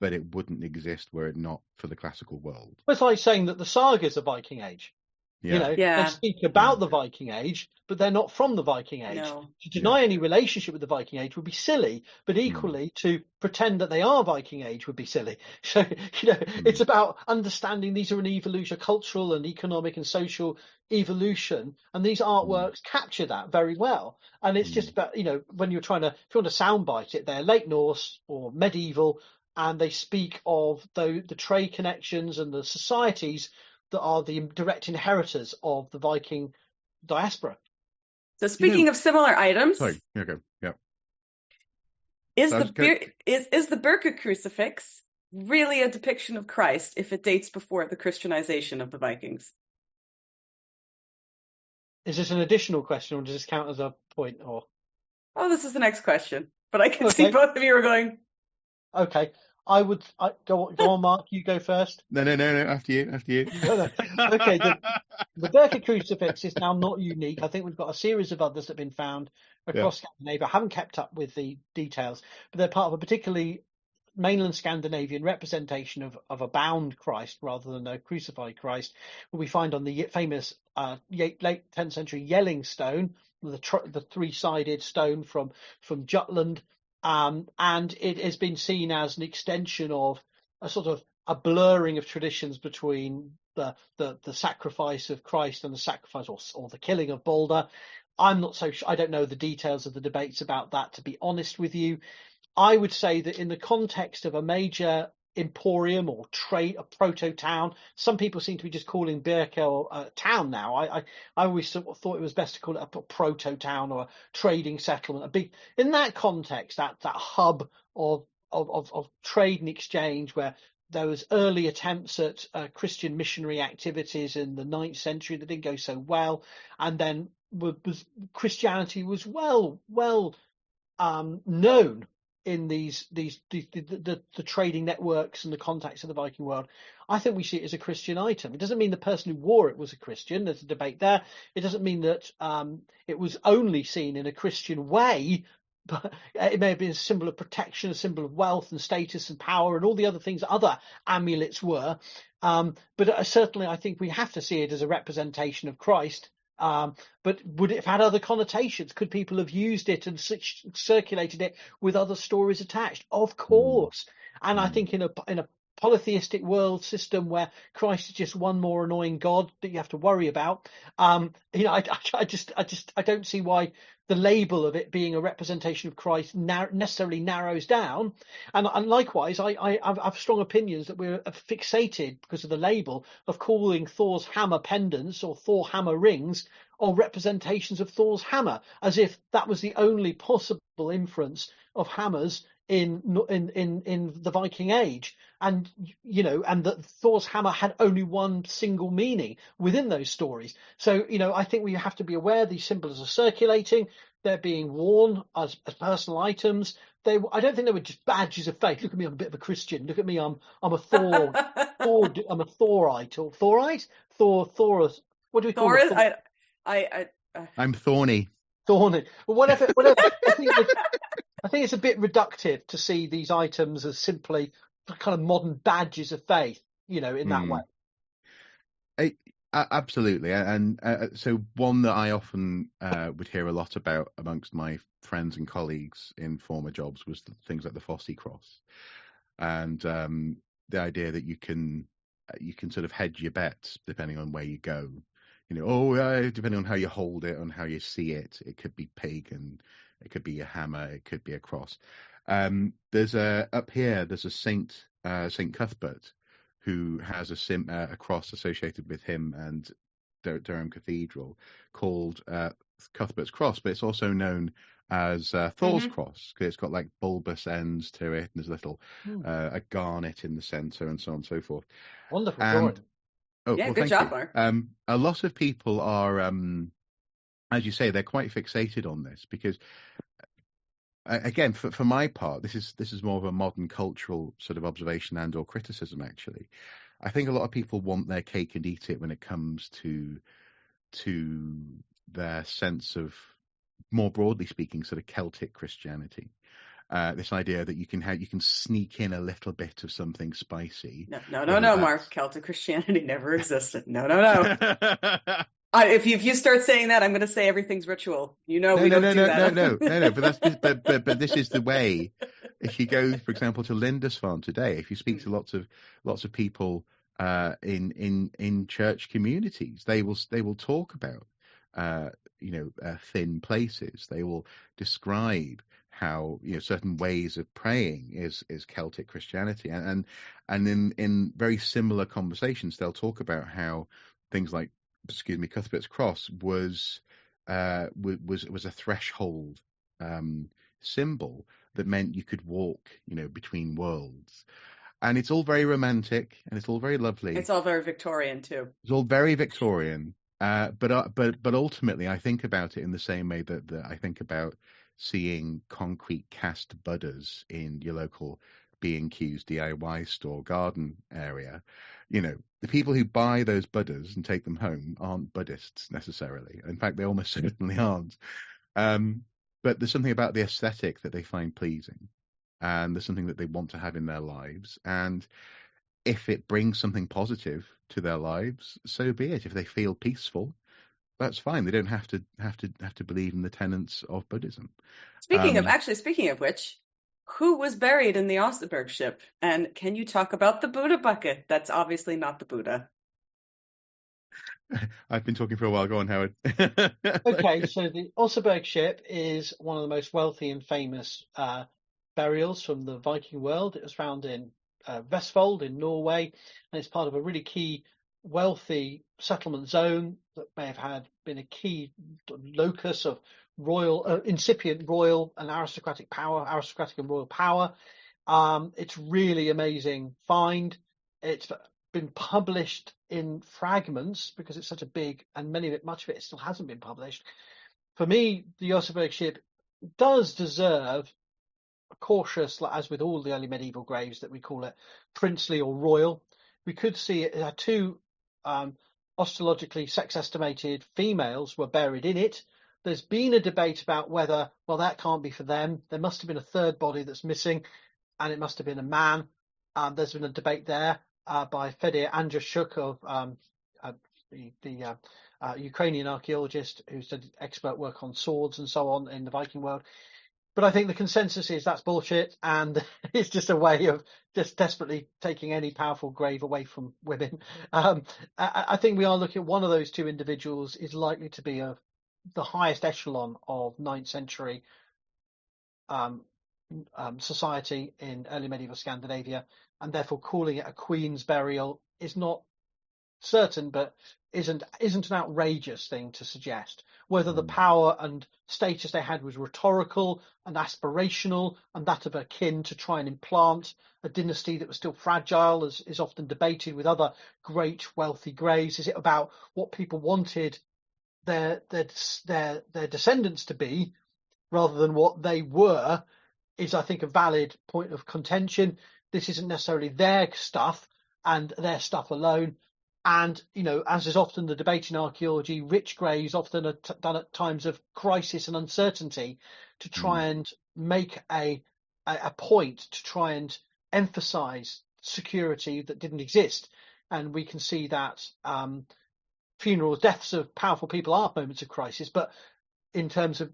but it wouldn't exist were it not for the classical world? Well, it's like saying that the sagas are Viking Age. Yeah. They speak about the Viking Age, but they're not from the Viking Age. No. To deny any relationship with the Viking Age would be silly, but equally to pretend that they are Viking Age would be silly. So, it's about understanding these are an evolution, a cultural and economic and social evolution, and these artworks capture that very well. And it's just about, when you're if you want to soundbite it, they're late Norse or medieval, and they speak of the trade connections and the societies that are the direct inheritors of the Viking diaspora. So speaking of similar items, sorry, okay, yeah. Is the Birka crucifix really a depiction of Christ if it dates before the Christianization of the Vikings? Is this an additional question, or does this count as a point? Or this is the next question, but I can see both of you are going. Okay. Go on, Mark. You go first. No. After you. No. Okay. The Birka crucifix is now not unique. I think we've got a series of others that have been found across Scandinavia. I haven't kept up with the details, but they're part of a particularly mainland Scandinavian representation of a bound Christ rather than a crucified Christ, what we find on the famous late 10th century Yelling stone, the three-sided stone from Jutland. And it has been seen as an extension of a sort of a blurring of traditions between the sacrifice of Christ and the sacrifice or the killing of Balder. I'm not so sure. I don't know the details of the debates about that, to be honest with you. I would say that in the context of a major emporium or a proto town, some people seem to be just calling Birka a town now. I always thought it was best to call it a proto town or a trading settlement. In that context, that hub of trade and exchange, where there was early attempts at Christian missionary activities in the 9th century that didn't go so well, and then Christianity was well known in the trading networks and the contacts of the Viking world. I think we see it as a Christian item. It doesn't mean the person who wore it was a Christian. There's a debate there. It doesn't mean that it was only seen in a Christian way, but it may have been a symbol of protection, a symbol of wealth and status and power and all the other things other amulets were. But certainly I think we have to see it as a representation of Christ. But would it have had other connotations? Could people have used it and circulated it with other stories attached? Of course. And I think in a polytheistic world system where Christ is just one more annoying god that you have to worry about, I don't see why the label of it being a representation of Christ necessarily narrows down. And likewise, I have strong opinions that we're fixated because of the label of calling Thor's hammer pendants or Thor hammer rings or representations of Thor's hammer, as if that was the only possible inference of hammers in the Viking Age, and that Thor's hammer had only one single meaning within those stories. So I think we have to be aware these symbols are circulating. They're being worn as personal items. I don't think they were just badges of faith. Look at me, I'm a bit of a Christian. Look at me, I'm a Thor. I'm a Thorite or Thorite. Thor. What do we call it? I'm thorny. Thorny. Well, whatever. I think it's a bit reductive to see these items as simply kind of modern badges of faith, in that way. Absolutely. And so one that I often would hear a lot about amongst my friends and colleagues in former jobs was things like the Fosse cross, and the idea that you can sort of hedge your bets depending on where you go. Depending on how you hold it, on how you see it, it could be pagan, it could be a hammer, it could be a cross. There's a Saint Cuthbert, who has a cross associated with him and Durham Cathedral called Cuthbert's Cross, but it's also known as Thor's Cross because it's got like bulbous ends to it, and there's a little a garnet in the centre, and so on and so forth. Wonderful drawing. Oh, Yeah, well, good thank job, you. Mark. A lot of people are, as you say, they're quite fixated on this because, again, for my part, this is more of a modern cultural sort of observation and or criticism. Actually, I think a lot of people want their cake and eat it when it comes to their sense of, more broadly speaking, sort of Celtic Christianity. This idea that you can sneak in a little bit of something spicy, No, no, no, whether no, Mark. that's Celtic Christianity never existed. No, no, no. If you start saying that, I'm going to say everything's ritual. You know, no, we no, don't no, do no, no, that. no, no, no. But that's just, but this is the way. If you go, for example, to Lindisfarne today, if you speak to lots of people in church communities, they will talk about thin places. They will describe how certain ways of praying is Celtic Christianity, and in very similar conversations, they'll talk about how things like, excuse me, Cuthbert's Cross was a threshold symbol that meant you could walk, between worlds. And it's all very romantic and it's all very lovely. It's all very Victorian too. It's all very Victorian. But ultimately, I think about it in the same way that I think about seeing concrete cast Buddhas in your local B&Q's DIY store garden area. The people who buy those Buddhas and take them home aren't Buddhists necessarily. In fact, they almost certainly aren't. But there's something about the aesthetic that they find pleasing, and there's something that they want to have in their lives. And if it brings something positive to their lives, so be it. If they feel peaceful, that's fine. They don't have to believe in the tenets of Buddhism. Speaking of which, who was buried in the Oseberg ship? And can you talk about the Buddha bucket? That's obviously not the Buddha. I've been talking for a while. Go on, Howard. Okay, so the Oseberg ship is one of the most wealthy and famous burials from the Viking world. It was found in Vestfold in Norway, and it's part of a really key wealthy settlement zone that may have been a key locus of royal, incipient royal and aristocratic and royal power. It's really amazing find. It's been published in fragments because it's such a big, and much of it still hasn't been published. For me, the Oseberg ship does deserve a cautious, as with all the early medieval graves, that we call it princely or royal. We could see it had two osteologically sex estimated females were buried in it. There's been a debate about whether, well, that can't be for them. There must have been a third body that's missing, and it must have been a man. There's been a debate there by Fedir Andrzejczuk of the Ukrainian archaeologist who's done expert work on swords and so on in the Viking world. But I think the consensus is that's bullshit, and it's just a way of just desperately taking any powerful grave away from women. I think we are looking at one of those two individuals is likely to be the highest echelon of 9th century society in early medieval Scandinavia, and therefore calling it a queen's burial is not certain, but isn't an outrageous thing to suggest. Whether the power and status they had was rhetorical and aspirational and that of a kin to try and implant a dynasty that was still fragile, as is often debated with other great wealthy graves. Is it about what people wanted their descendants to be rather than what they were? Is, I think, a valid point of contention. This isn't necessarily their stuff and their stuff alone. And, as is often the debate in archaeology, rich graves often are done at times of crisis and uncertainty to try and make a point, to try and emphasize security that didn't exist. And we can see that funerals, deaths of powerful people are moments of crisis, but in terms of,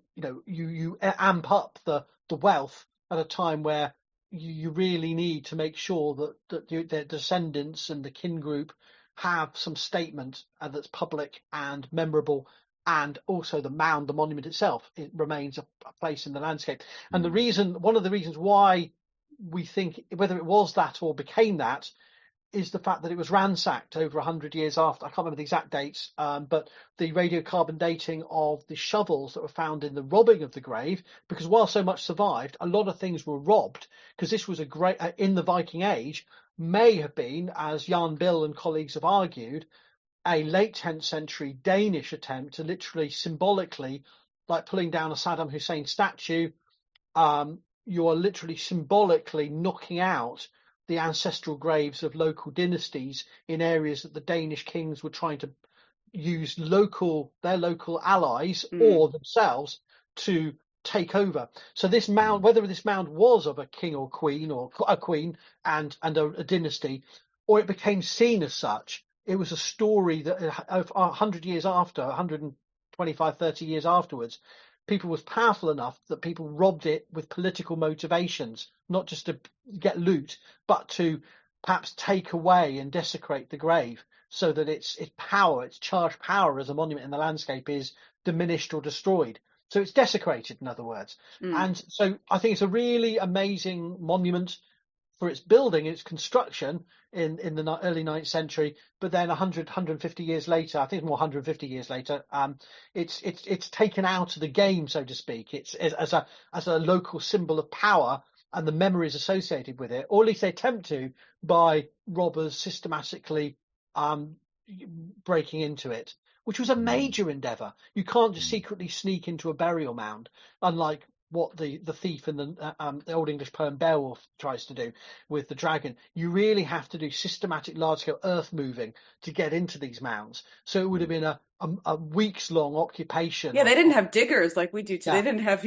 you amp up the wealth at a time where you really need to make sure that their descendants and the kin group have some statement that's public and memorable, and also the monument itself, it remains a place in the landscape. And one of the reasons why we think whether it was that or became that is the fact that it was ransacked over 100 years after. I can't remember the exact dates, but the radiocarbon dating of the shovels that were found in the robbing of the grave, because while so much survived, a lot of things were robbed, because this was a great, in the Viking Age, may have been, as Jan Bill and colleagues have argued, a late 10th century Danish attempt to literally symbolically, like pulling down a Saddam Hussein statue, you are literally symbolically knocking out the ancestral graves of local dynasties in areas that the Danish kings were trying to use their local allies or themselves to take over. So this mound, whether this mound was of a king or a queen and a dynasty, or it became seen as such, it was a story that 100 years after, 125, 30 years afterwards, people was powerful enough that people robbed it with political motivations, not just to get loot, but to perhaps take away and desecrate the grave so that its power, its charged power as a monument in the landscape is diminished or destroyed. So it's desecrated, in other words. And so I think it's a really amazing monument for its building, its construction in the early 9th century, but then 150 years later, I think it's more 150 years later, it's taken out of the game, so to speak. It's as a local symbol of power and the memories associated with it, or at least they attempt to, by robbers systematically breaking into it, which was a major endeavour. You can't just secretly sneak into a burial mound, unlike what the thief in the Old English poem Beowulf tries to do with the dragon. You really have to do systematic large-scale earth moving to get into these mounds. So it would have been a weeks-long occupation. Yeah, they didn't have diggers like we do today. They didn't have,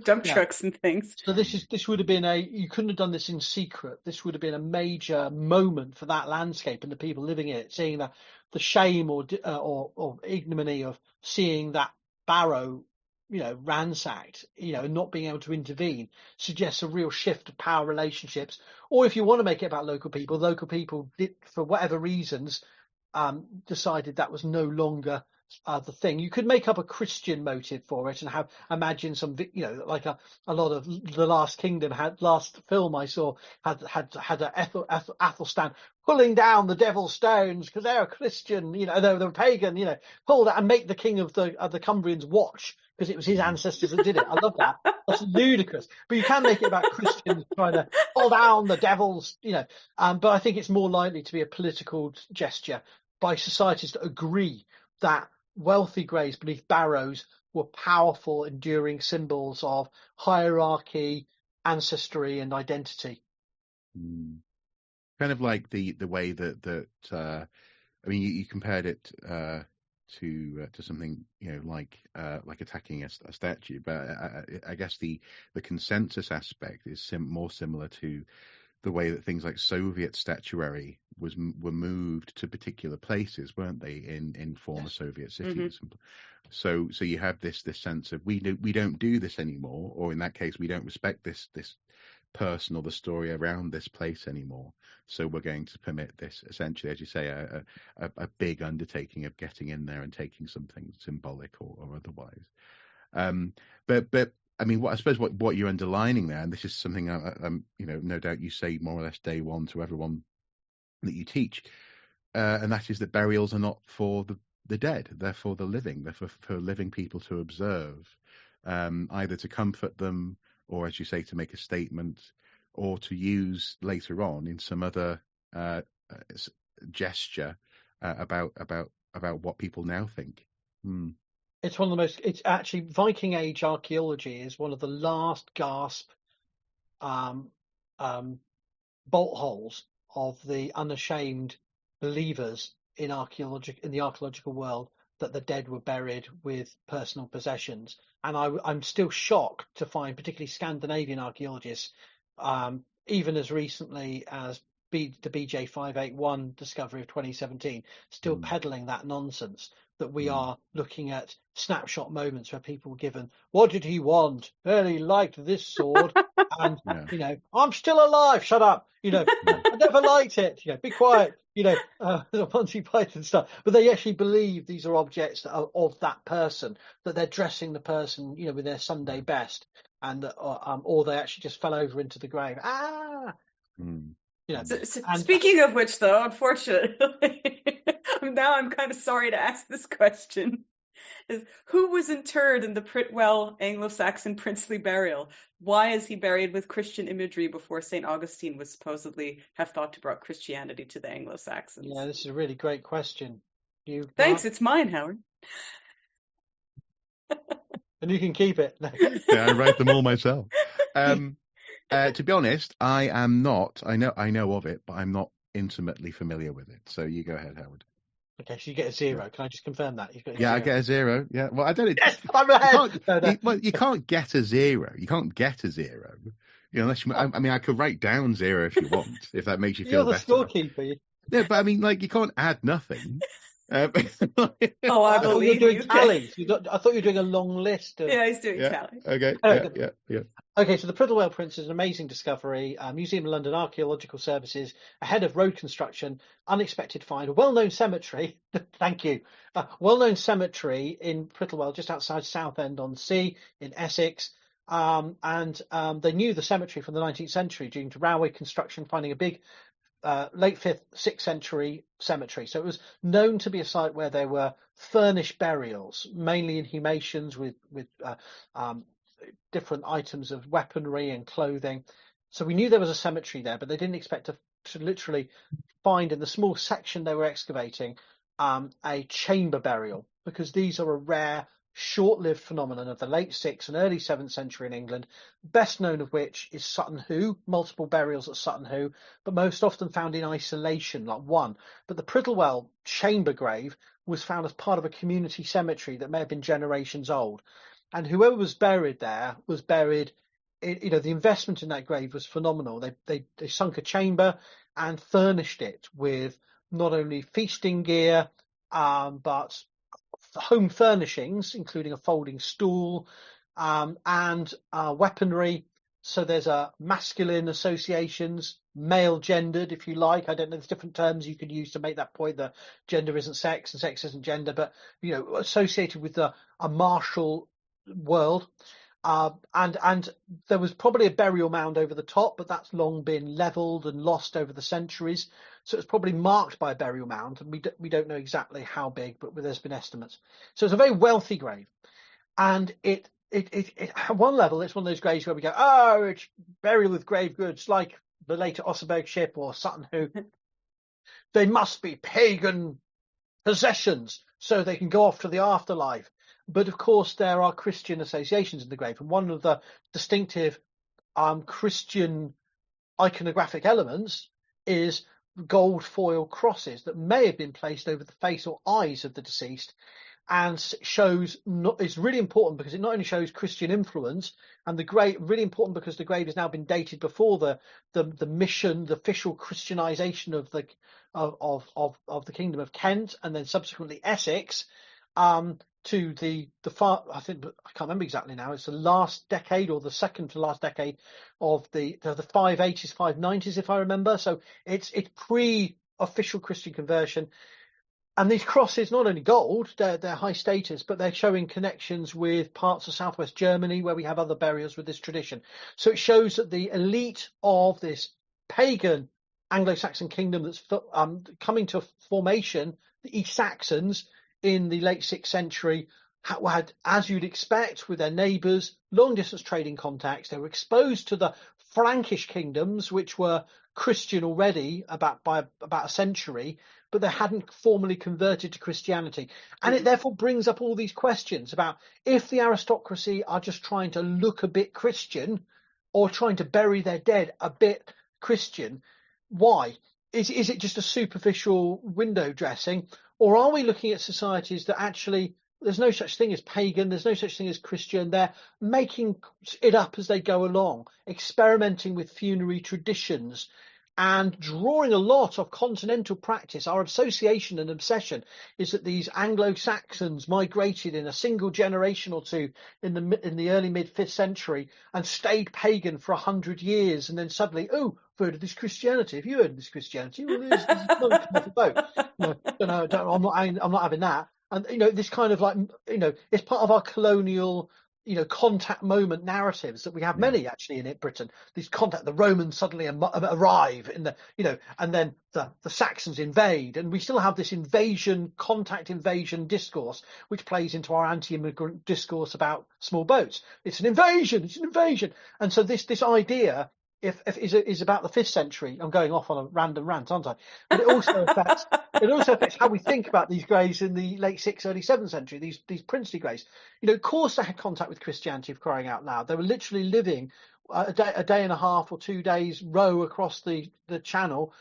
dump trucks and things. So this would have been you couldn't have done this in secret. This would have been a major moment for that landscape and the people living in it, seeing the shame or ignominy of seeing that barrow ransacked, and not being able to intervene suggests a real shift of power relationships. Or if you want to make it about local people did, for whatever reasons, decided that was no longer the thing. You could make up a Christian motive for it and imagine some, like a lot of the last film I saw had a Athelstan pulling down the devil's stones because they're a Christian, they're pagan, pull that and make the king of the Cumbrians watch because it was his ancestors that did it. I love that. That's ludicrous. But you can make it about Christians trying to pull down the devils, but I think it's more likely to be a political gesture by societies that agree that wealthy graves beneath barrows were powerful, enduring symbols of hierarchy, ancestry, and identity. Kind of like the way that you compared it to something like attacking a statue, but I guess the consensus aspect is more similar to the way that things like Soviet statuary were moved to particular places, weren't they, in former Soviet cities? So you have this sense of we don't do this anymore, or in that case we don't respect this person or the story around this place anymore. So we're going to permit this, essentially, as you say, a big undertaking of getting in there and taking something symbolic or otherwise. But I mean, I suppose what you're underlining there, and this is something no doubt you say more or less day one to everyone that you teach, and that is that burials are not for the dead; they're for the living. They're for living people to observe, either to comfort them, or as you say, to make a statement, or to use later on in some other gesture about what people now think. It's one of the most. It's actually Viking Age archaeology is one of the last gasp bolt holes of the unashamed believers in the archaeological world that the dead were buried with personal possessions. And I'm still shocked to find, particularly Scandinavian archaeologists, even as recently as the BJ 581 discovery of 2017, still peddling that nonsense. That we are looking at snapshot moments where people were given, what did he want? Well, he liked this sword. And, I'm still alive. Shut up. I never liked it. Be quiet. The Monty Python stuff. But they actually believe these are objects that are of that person, that they're dressing the person, with their Sunday best. And or they actually just fell over into the grave. You know, So and speaking of which, though, unfortunately, now I'm kind of sorry to ask this question. Is who was interred in the Pritwell Anglo-Saxon princely burial? Why is he buried with Christian imagery before St. Augustine was supposedly have thought to brought Christianity to the Anglo-Saxons? yeah, this is a really great question. You, Thanks, Mark? it's mine, Howard. And you can keep it. No. Yeah, I write them all myself. To be honest, I am not. I know of it, but I'm not intimately familiar with it. So you go ahead, Howard. Okay, so you get a 0. Can I just confirm that? You've got a Yeah, 0. I get a 0. Yeah. Well, I don't. Yes, I'm ahead. You can't get a 0. You can't get a 0. Unless you. I mean, I could write down 0 if you want, if that makes you You're feel the better. scorekeeper. Yeah, but I mean, like, you can't add nothing. Oh, I I thought you were believe doing you. tallies. I thought you were doing a long list of. Yeah, he's doing Yeah. tally. Okay. Yeah. Okay, so the Prittlewell Prince is an amazing discovery. Museum of London Archaeological Services, ahead of road construction, unexpected find, a well-known cemetery. Thank you. Well-known cemetery in Prittlewell, just outside Southend-on-Sea in Essex. They knew the cemetery from the 19th century due to railway construction, finding a big late 5th, 6th century cemetery. So it was known to be a site where there were furnished burials, mainly inhumations with different items of weaponry and clothing. So we knew there was a cemetery there, but they didn't expect to literally find in the small section they were excavating a chamber burial, because these are a rare, short-lived phenomenon of the late 6th and early 7th century in England, best known of which is Sutton Hoo, multiple burials at Sutton Hoo, but most often found in isolation, like one. But the Prittlewell chamber grave was found as part of a community cemetery that may have been generations old. And whoever was buried there was buried, the investment in that grave was phenomenal. They sunk a chamber and furnished it with not only feasting gear, but home furnishings, including a folding stool, and weaponry. So there's a masculine associations, male gendered, if you like. I don't know, there's different terms you could use to make that point that gender isn't sex and sex isn't gender, but, associated with a martial world. And there was probably a burial mound over the top, but that's long been levelled and lost over the centuries. So it's probably marked by a burial mound, and we don't know exactly how big, but there's been estimates. So it's a very wealthy grave, and it at one level it's one of those graves where we go, oh, it's burial with grave goods, like the later Oseberg ship or Sutton Hoo. They must be pagan possessions so they can go off to the afterlife. But of course, there are Christian associations in the grave, and one of the distinctive Christian iconographic elements is gold foil crosses that may have been placed over the face or eyes of the deceased, and it's really important because it not only shows Christian influence, and really important because the grave has now been dated before the mission, the official Christianization of the Kingdom of Kent and then subsequently Essex, to the far, I can't remember exactly now. It's the last decade or the second to last decade of the 580s, 590s, if I remember. So it's pre-official Christian conversion. And these crosses, not only gold, they're high status, but they're showing connections with parts of southwest Germany where we have other burials with this tradition. So it shows that the elite of this pagan Anglo-Saxon kingdom that's coming to formation, the East Saxons, in the late 6th century, had, as you'd expect, with their neighbours, long-distance trading contacts. They were exposed to the Frankish kingdoms, which were Christian already by about a century, but they hadn't formally converted to Christianity. And it therefore brings up all these questions about if the aristocracy are just trying to look a bit Christian or trying to bury their dead a bit Christian, why? Is it just a superficial window dressing? Or are we looking at societies that actually there's no such thing as pagan, there's no such thing as Christian, they're making it up as they go along, experimenting with funerary traditions and drawing a lot of continental practice. Our association and obsession is that these Anglo-Saxons migrated in a single generation or two in the early mid-5th century and stayed pagan for 100 years, and then suddenly, oh, I've heard of this Christianity. Have you heard of this Christianity? Well, there's monk off a boat. I'm not having that. And this kind of it's part of our colonial contact moment narratives that we have many actually in Britain. These the Romans suddenly arrive and then the Saxons invade, and we still have this contact invasion discourse, which plays into our anti-immigrant discourse about small boats. It's an invasion. And so this idea is about the 5th century. I'm going off on a random rant, aren't I? But it also affects how we think about these greys in the late 6th, early 7th century, these princely greys. Of course they had contact with Christianity, for crying out loud. They were literally living a day and a half or 2 days row across the channel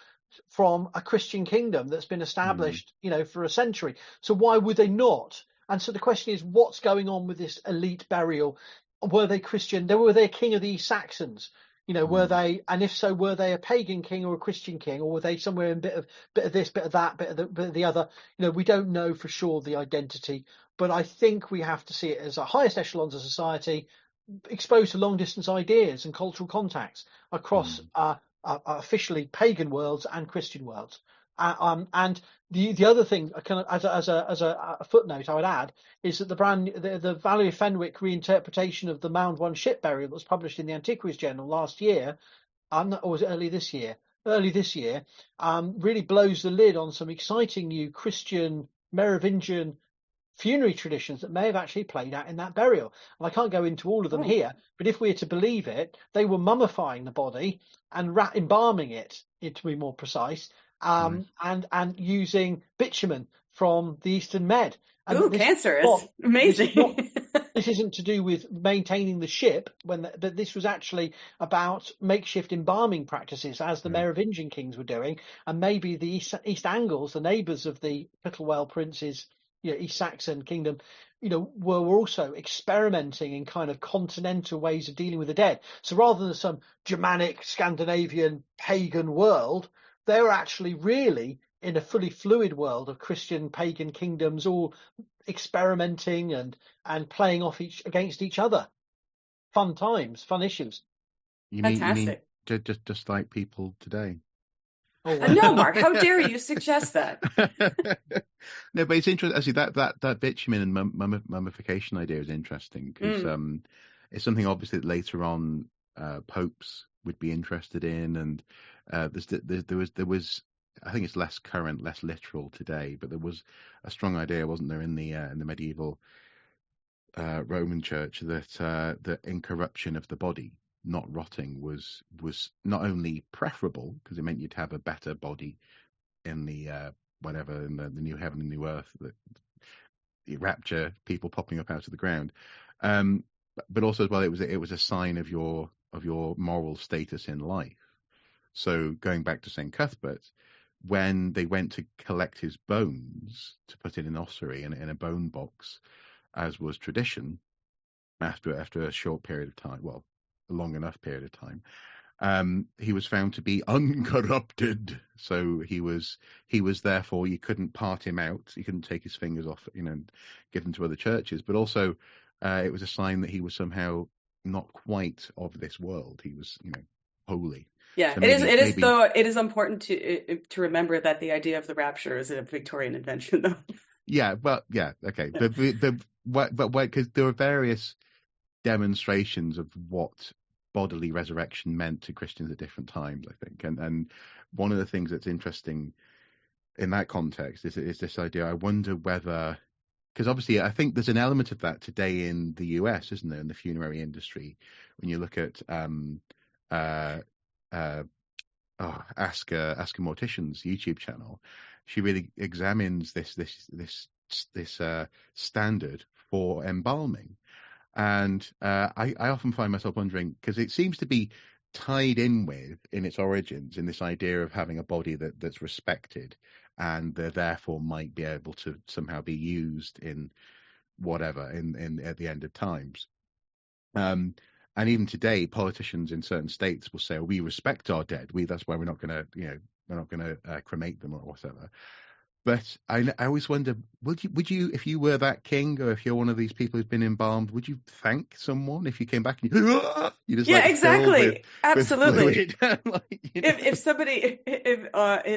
from a Christian kingdom that's been established, for a century. So why would they not? And so the question is, what's going on with this elite burial? Were they Christian? Were they a king of the Saxons? Were they, and if so, were they a pagan king or a Christian king, or were they somewhere in bit of this, bit of that, bit of the other? We don't know for sure the identity, but I think we have to see it as the highest echelons of society, exposed to long distance ideas and cultural contacts across officially pagan worlds and Christian worlds. And the other thing, kind of as a footnote, I would add is that the Valerie Fenwick reinterpretation of the Mound 1 ship burial that was published in the Antiquities Journal last year, or was it early this year, really blows the lid on some exciting new Christian Merovingian funerary traditions that may have actually played out in that burial. And I can't go into all of them here, but if we are to believe it, they were mummifying the body and embalming it, to be more precise. And using bitumen from the Eastern Med. And cancerous. Amazing. This isn't to do with maintaining the ship, but this was actually about makeshift embalming practices, as the Merovingian kings were doing. And maybe the East Angles, the neighbours of the Pictlewell princes, East Saxon kingdom, were also experimenting in kind of continental ways of dealing with the dead. So rather than some Germanic, Scandinavian, pagan world, they were actually really in a fully fluid world of Christian pagan kingdoms, all experimenting and playing off against each other. Fun times, fun issues. You mean just like people today? Oh, wow. No, Mark, how dare you suggest that? No, but it's interesting. Actually, that bitumen and mummification idea is interesting because it's something obviously that later on popes would be interested in, and there was I think it's less current, less literal today, but there was a strong idea, wasn't there, in the medieval Roman Church that the incorruption of the body, not rotting, was not only preferable because it meant you'd have a better body in the in the new heaven and new earth, the rapture, people popping up out of the ground, but also as well it was a sign of your moral status in life. So going back to St. Cuthbert, when they went to collect his bones to put in an ossuary in a bone box, as was tradition, after a short period of time, well, a long enough period of time, he was found to be uncorrupted. So he was therefore, you couldn't part him out, you couldn't take his fingers off, and give them to other churches. But also, it was a sign that he was somehow not quite of this world. He was, holy. Yeah, so it is important to remember that the idea of the rapture is a Victorian invention, though. Yeah, but yeah, okay. But because there were various demonstrations of what bodily resurrection meant to Christians at different times, I think, and one of the things that's interesting in that context is this idea. I wonder whether, because obviously I think there's an element of that today in the US, isn't there, in the funerary industry, when you look at Ask a Mortician's YouTube channel. She really examines this standard for embalming, and I often find myself wondering, because it seems to be tied in its origins in this idea of having a body that's respected and therefore might be able to somehow be used in whatever in at the end of times. And even today, politicians in certain states will say, "We respect our dead. That's why we're not going to, cremate them or whatever." But I always wonder, would you, if you were that king, or if you're one of these people who's been embalmed, would you thank someone if you came back and you just exactly, absolutely. With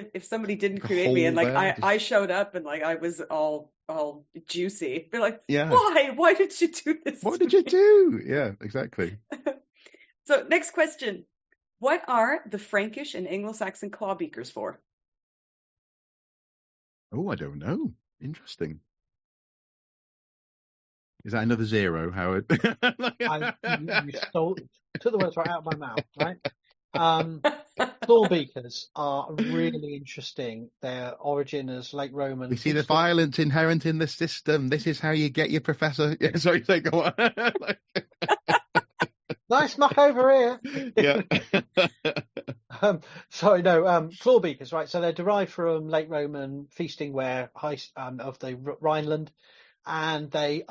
if somebody didn't cremate me and I showed up and I was all all juicy. They're like, Yeah. why did you do this What to did you me? do? Yeah, exactly. So next question. What are the Frankish and Anglo-Saxon claw beakers for? Oh, I don't know. Interesting. Is that another zero, Howard? You took the words right out of my mouth, right? Claw beakers are really interesting. Their origin as late Roman. We see the violence inherent in the system. This is how you get your professor. Yeah, sorry, go on. Nice knock over here. Yeah. Sorry, no. Claw beakers, right? So they're derived from late Roman feasting ware of the Rhineland, and their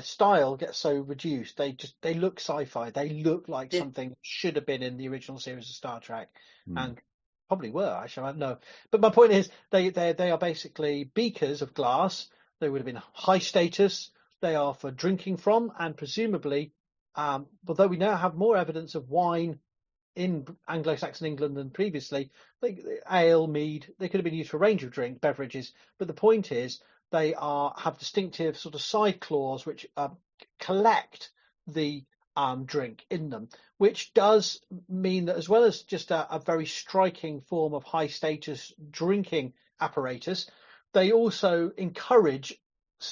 style gets so reduced. They look sci-fi. They look like Yeah. something that should have been in the original series of Star Trek, Hmm. and probably were. Actually, I don't know. But my point is, they are basically beakers of glass. They would have been high status. They are for drinking from, and presumably, although we now have more evidence of wine in Anglo-Saxon England than previously, ale, mead, they could have been used for a range of beverages. But the point is, they have distinctive sort of side claws which collect the drink in them, which does mean that as well as just a very striking form of high status drinking apparatus, they also encourage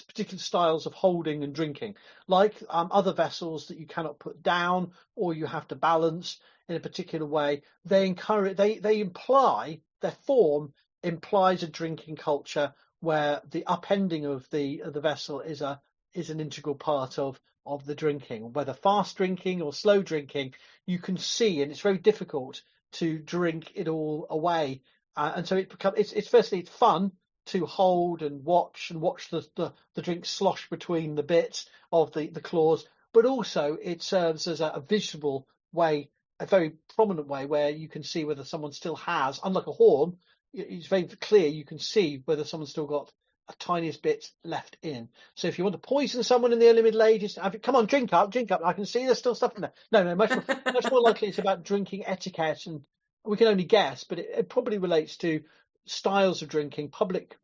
particular styles of holding and drinking, like other vessels that you cannot put down or you have to balance in a particular way. They imply, their form implies a drinking culture where the upending of the vessel is an integral part of the drinking. Whether fast drinking or slow drinking, you can see, and it's very difficult to drink it all away. And so it's firstly it's fun to hold and watch the drink slosh between the bits of the claws, but also it serves as a visible way, a very prominent way where you can see whether someone still has, unlike a horn, it's very clear you can see whether someone's still got a tiniest bit left in. So if you want to poison someone in the early Middle Ages, come on, drink up. I can see there's still stuff in there. No, much more likely it's about drinking etiquette, and we can only guess, but it probably relates to styles of drinking, public,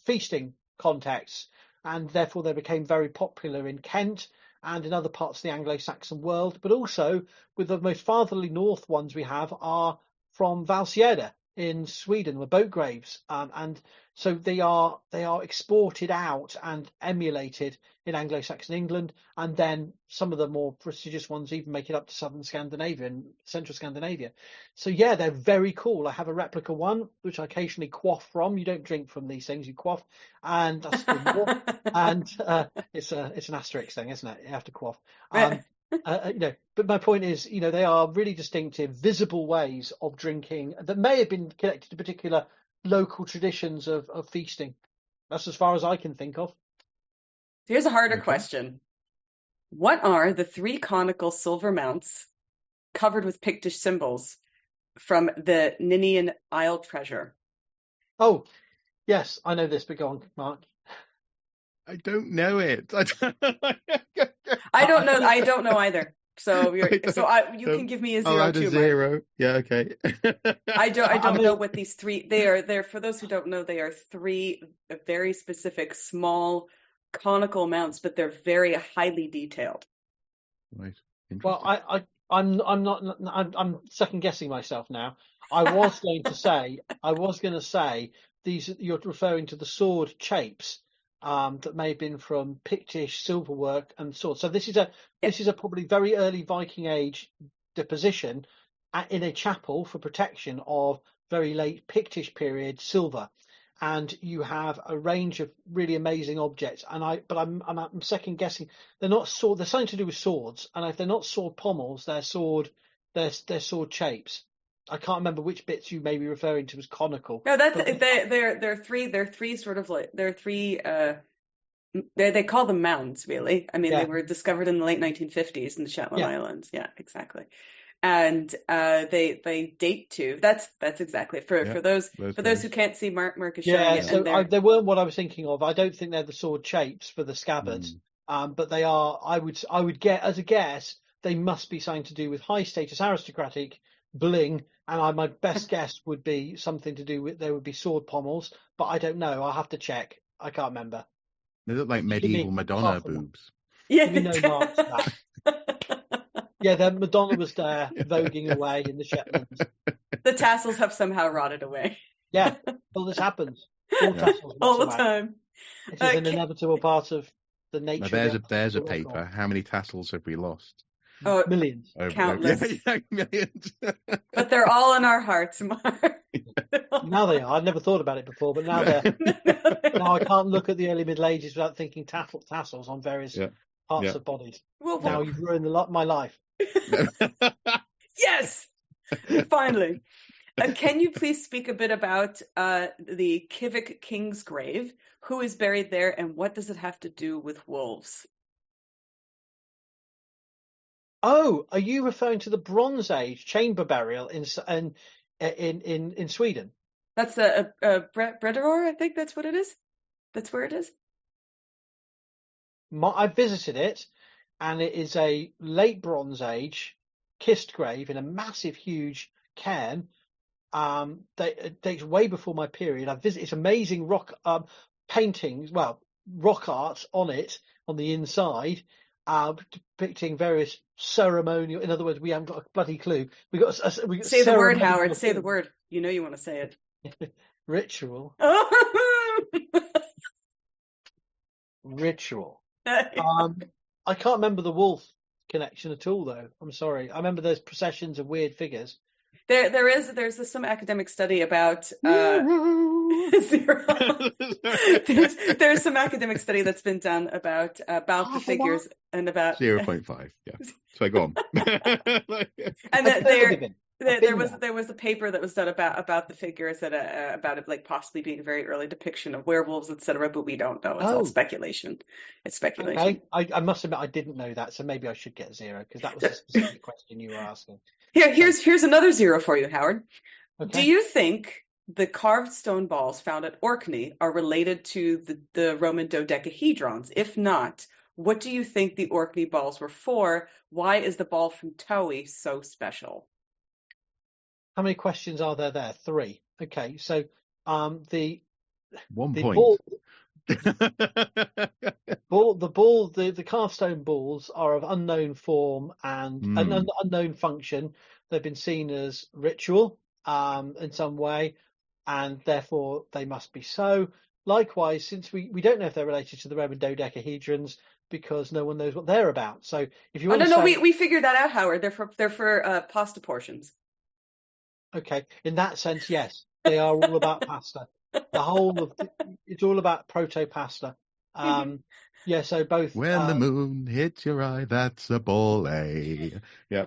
feasting contexts, and therefore they became very popular in Kent and in other parts of the Anglo-Saxon world, but also with the most fartherly north ones we have are from Valsieda in Sweden, the boat graves, and so they are exported out and emulated in Anglo-Saxon England, and then some of the more prestigious ones even make it up to southern Scandinavia and central Scandinavia. So yeah, they're very cool. I have a replica one which I occasionally quaff from. You don't drink from these things, you quaff, and that's more. And it's an asterisk thing, isn't it? You have to quaff. But my point is, they are really distinctive, visible ways of drinking that may have been connected to particular local traditions of feasting. That's as far as I can think of. Here's a harder question. What are the 3 conical silver mounts covered with Pictish symbols from the Ninian Isle treasure? Oh, yes, I know this, but go on, Mark. I don't know it. I don't know either. So you can give me a 0 too. Zero. Yeah, okay. I don't know what these 3 they are. They're, for those who don't know, they are 3 very specific small conical mounts, but they're very highly detailed. Right. Well, I'm second guessing myself now. I was going to say these. You're referring to the sword chapes that may have been from Pictish silverwork and swords. So this is a probably very early Viking Age deposition in a chapel for protection of very late Pictish period silver. And you have a range of really amazing objects. But I'm second guessing. They're not sword. They're something to do with swords. And if they're not sword pommels, they're sword shapes. I can't remember which bits you may be referring to as conical. No, they're 3. They're 3 sort of like they're 3. They call them mounds, really. I mean, They were discovered in the late 1950s in the Shetland Islands. Yeah, exactly. And they date to that's exactly for those who can't see, Mark is showing it. So they weren't what I was thinking of. I don't think they're the sword shapes for the scabbards, but they are. I would get as a guess they must be something to do with high status aristocratic bling, and my best guess would be something to do with there would be sword pommels, but I don't know. I'll have to check. I can't remember. They look like Give medieval me Madonna half a mark. boobs. Yeah. Give me no marks for that. Yeah, then Madonna was there voguing away in the Shetlands. The tassels have somehow rotted away. Yeah, all this happens. All tassels all the away. time. It is an inevitable part of the Now nature. there's a paper. How many tassels have we lost? Oh, Millions. countless. Millions. But they're all in our hearts, Mark. Now they are. I'd never thought about it before, but now they're. Now I can't look at the early Middle Ages without thinking tassels on various parts of bodies. Well, now you've ruined my life. Yes, finally. Can you please speak a bit about the Kivik King's grave? Who is buried there, and what does it have to do with wolves? Oh, are you referring to the Bronze Age chamber burial in Sweden? That's a Bredoror, I think that's what it is. That's where it is. I visited it, and it is a late Bronze Age kist grave in a massive, huge cairn. It dates way before my period. I visited. It's amazing rock paintings. Well, rock art on it on the inside, depicting various ceremonial. In other words, we haven't got a bloody clue. We got say the word, Howard. Say the word. You know you want to say it. Ritual. Ritual. I can't remember the wolf connection at all, though. I'm sorry. I remember there's processions of weird figures. There's some academic study about zero. there's some academic study that's been done about the figures and about 0.5. Yeah. So go on. And there was a paper that was done about the figures that about it like possibly being a very early depiction of werewolves, etc. But we don't know. It's all speculation. It's speculation. Okay. I must admit I didn't know that, so maybe I should get 0 because that was a specific question you were asking. Here's another 0 for you, Howard. Okay. Do you think the carved stone balls found at Orkney are related to the Roman dodecahedrons? If not, what do you think the Orkney balls were for? Why is the ball from Towie so special? How many questions are there? 3. Okay, so the 1 the point. The carved stone balls are of unknown form and an unknown function. They've been seen as ritual in some way, and therefore they must be so. Likewise, since we don't know if they're related to the Roman dodecahedrons because no one knows what they're about. So if you want we figured that out, Howard. They're for pasta portions. Okay, in that sense, yes, they are all about pasta. It's all about proto-pasta. Yeah, so both. When the moon hits your eye, that's a ball, eh? Yeah.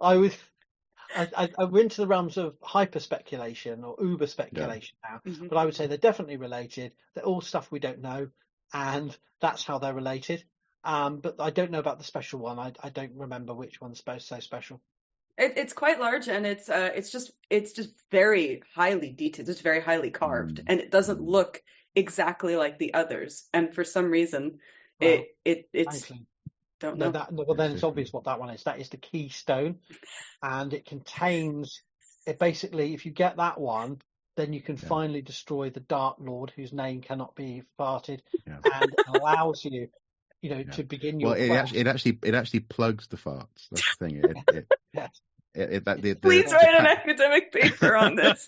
I went to the realms of hyper speculation or uber speculation now, but I would say they're definitely related. They're all stuff we don't know, and that's how they're related. But I don't know about the special one. I don't remember which one's so special. It's quite large, and it's just very highly detailed. It's very highly carved, and it doesn't look exactly like the others. And for some reason, it's don't know. Well, then it's obvious what that one is. That is the keystone, and it contains it. Basically, if you get that one, then you can finally destroy the Dark Lord, whose name cannot be farted, and allows you. To begin your. Well, it actually plugs the farts. That's the thing. Yes. Please write an academic paper on this.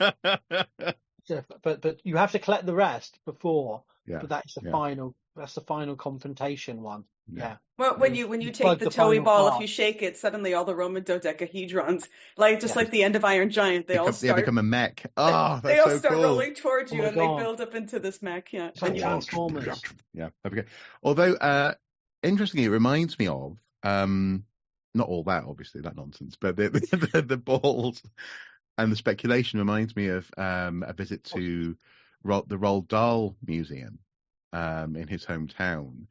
But you have to collect the rest before. Yeah. But that's the final. That's the final confrontation one. Yeah. Well, when you take the Towie ball, if you shake it, suddenly all the Roman dodecahedrons, like the end of Iron Giant, they become a mech. Oh, they all start cool. rolling towards you, and they build up into this mech. Yeah. It's like Transformers. Yeah. Okay. Although, interestingly, it reminds me of not all that, obviously, that nonsense, but the balls and the speculation reminds me of a visit to the Roald Dahl Museum. In his hometown,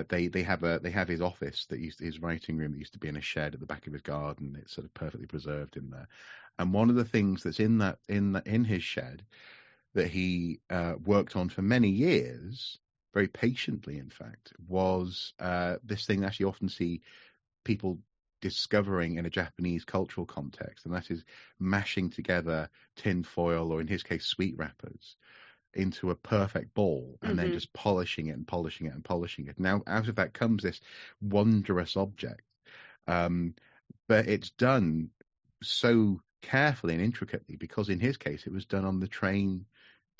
they have his office his writing room that used to be in a shed at the back of his garden. It's sort of perfectly preserved in there, and one of the things that's in his shed that he worked on for many years, very patiently, in fact, was this thing that you often see people discovering in a Japanese cultural context, and that is mashing together tin foil, or in his case, sweet wrappers, into a perfect ball, and then just polishing it and polishing it and polishing it. Now, out of that comes this wondrous object. But it's done so carefully and intricately because in his case, it was done on the train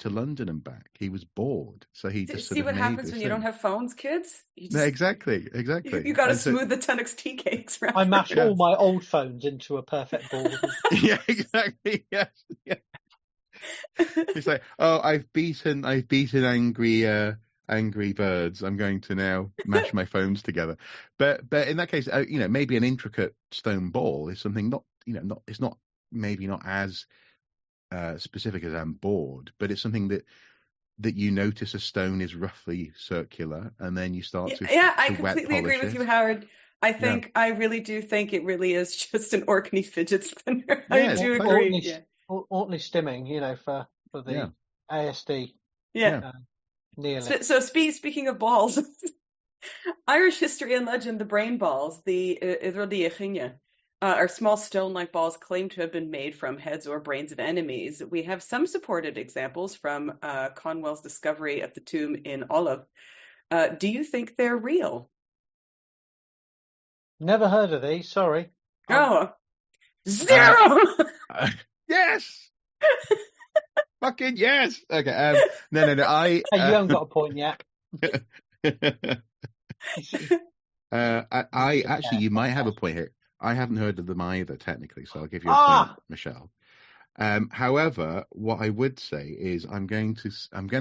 to London and back. He was bored, so he just sort See of what made happens this when you thing. don't have phones, kids? No, exactly. You got to And so, smooth the 10x cakes. I mash all my old phones into a perfect ball. yeah, exactly. Yes. Yeah. It's like, oh, I've beaten angry birds. I'm going to now mash my phones together. But in that case, maybe an intricate stone ball is something it's not maybe not as specific as I'm bored, but it's something that you notice a stone is roughly circular, and then you start to I wet completely agree polish with it. you, Howard. I really do think it really is just an Orkney fidget spinner. Yeah, I do agree. Orkney stimming, for the ASD. Yeah. Nearly. So speaking of balls, Irish history and legend, the brain balls, the Iðrodíochine, are small stone-like balls claimed to have been made from heads or brains of enemies. We have some supported examples from Conwell's discovery of the tomb in Olive. Do you think they're real? Never heard of these. Sorry. Oh, zero. Yes. Fucking yes. Okay. No. You haven't got a point yet. I actually, you might have a point here. I haven't heard of them either, technically, so I'll give you a point, Michelle. However, what I would say is I'm going to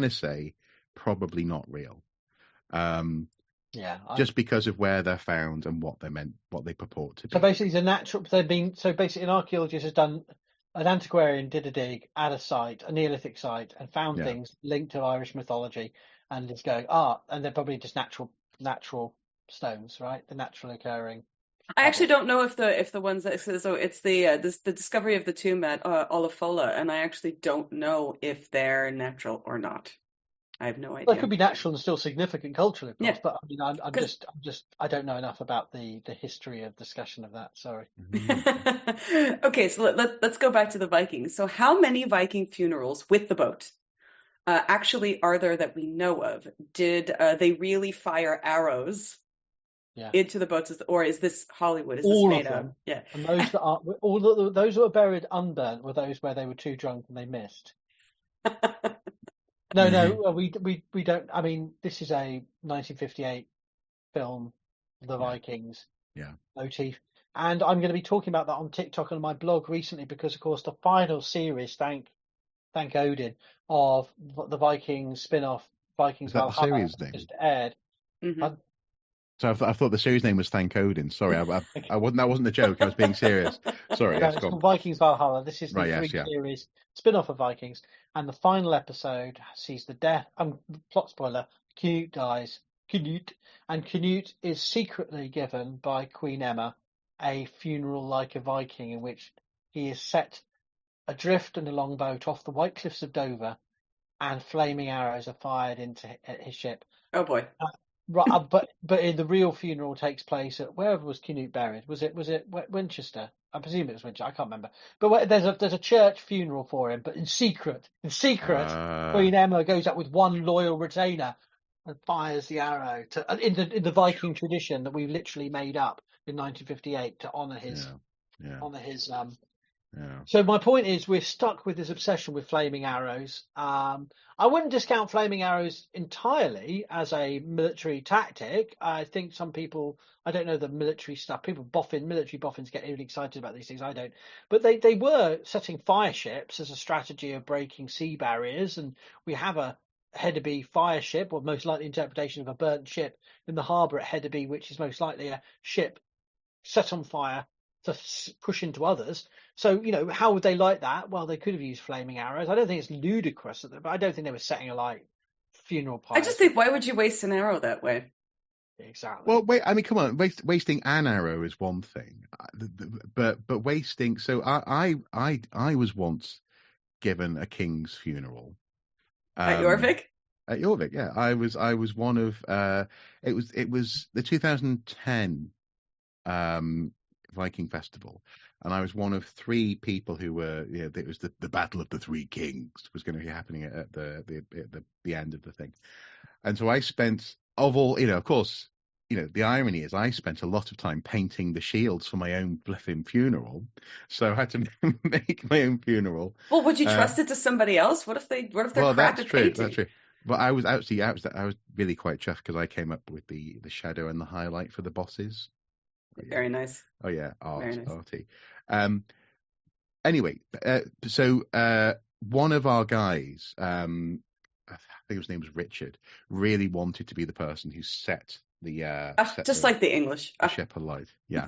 say probably not real. Just because of where they're found and what they purport to be. So basically, basically, an archaeologist has done. An antiquarian did a dig at a site, a Neolithic site, and found things linked to Irish mythology, and is going, and they're probably just natural stones, right? The naturally occurring. I actually don't know if the ones that so it's the discovery of the tomb at Olafola, and I actually don't know if they're natural or not. I have no idea. Well, it could be natural and still significant culturally, of course. Yeah. But I mean, I don't know enough about the history of discussion of that. Sorry. Okay, so let's go back to the Vikings. So, how many Viking funerals with the boat actually are there that we know of? Did they really fire arrows into the boats, or is this Hollywood? Is all this made of them? Up? Yeah. And those that are those who were buried unburnt were those where they were too drunk and they missed. No, we don't. I mean, this is a 1958 film, The Vikings. Motif. And I'm going to be talking about that on TikTok and my blog recently because, of course, the final series, thank Odin, of the Vikings spin-off, Vikings Valhalla, just aired. Mm-hmm. So I thought the series name was Thank Odin. Sorry, I wasn't. That wasn't a joke. I was being serious. Sorry. It's called Vikings Valhalla. This is the series spin-off of Vikings, and the final episode sees the death. Plot spoiler: Canute dies. Canute is secretly given by Queen Emma a funeral like a Viking, in which he is set adrift in a longboat off the White Cliffs of Dover, and flaming arrows are fired into his ship. Oh boy. Right, but in the real funeral takes place at wherever was Canute buried. Was it Winchester? I presume it was Winchester. I can't remember. But there's a church funeral for him, but in secret, Queen Emma goes up with one loyal retainer and fires the arrow in the Viking tradition that we've literally made up in 1958 to honour his So my point is, we're stuck with this obsession with flaming arrows. I wouldn't discount flaming arrows entirely as a military tactic. I think some people, I don't know the military stuff, military boffins get really excited about these things. I don't. But they were setting fire ships as a strategy of breaking sea barriers. And we have a Hedeby fire ship, or most likely interpretation of a burnt ship in the harbour at Hedeby, which is most likely a ship set on fire to push into others. So, how would they like that? Well, they could have used flaming arrows. I don't think it's ludicrous, but I don't think they were setting alight funeral pyres. I just think, why would you waste an arrow that way? Exactly. Well, wait. I mean, come on. Wasting an arrow is one thing, but wasting. So I was once given a king's funeral at Jorvik. At Jorvik, yeah. I was one of. It was the 2010. Viking festival, and I was one of 3 people who were, it was the Battle of the Three Kings was going to be happening at the end of the thing. And so I spent, of all, of course, the irony is I spent a lot of time painting the shields for my own flipping funeral. So I had to make my own funeral. Well, would you trust it to somebody else? What if they're Well, crap that's at true. painting? That's true. But I was really quite chuffed because I came up with the shadow and the highlight for the bosses. Very nice. Oh yeah, Very nice. arty. Anyway, so one of our guys, I think his name was Richard, really wanted to be the person who set the just like the English ship alight. Yeah.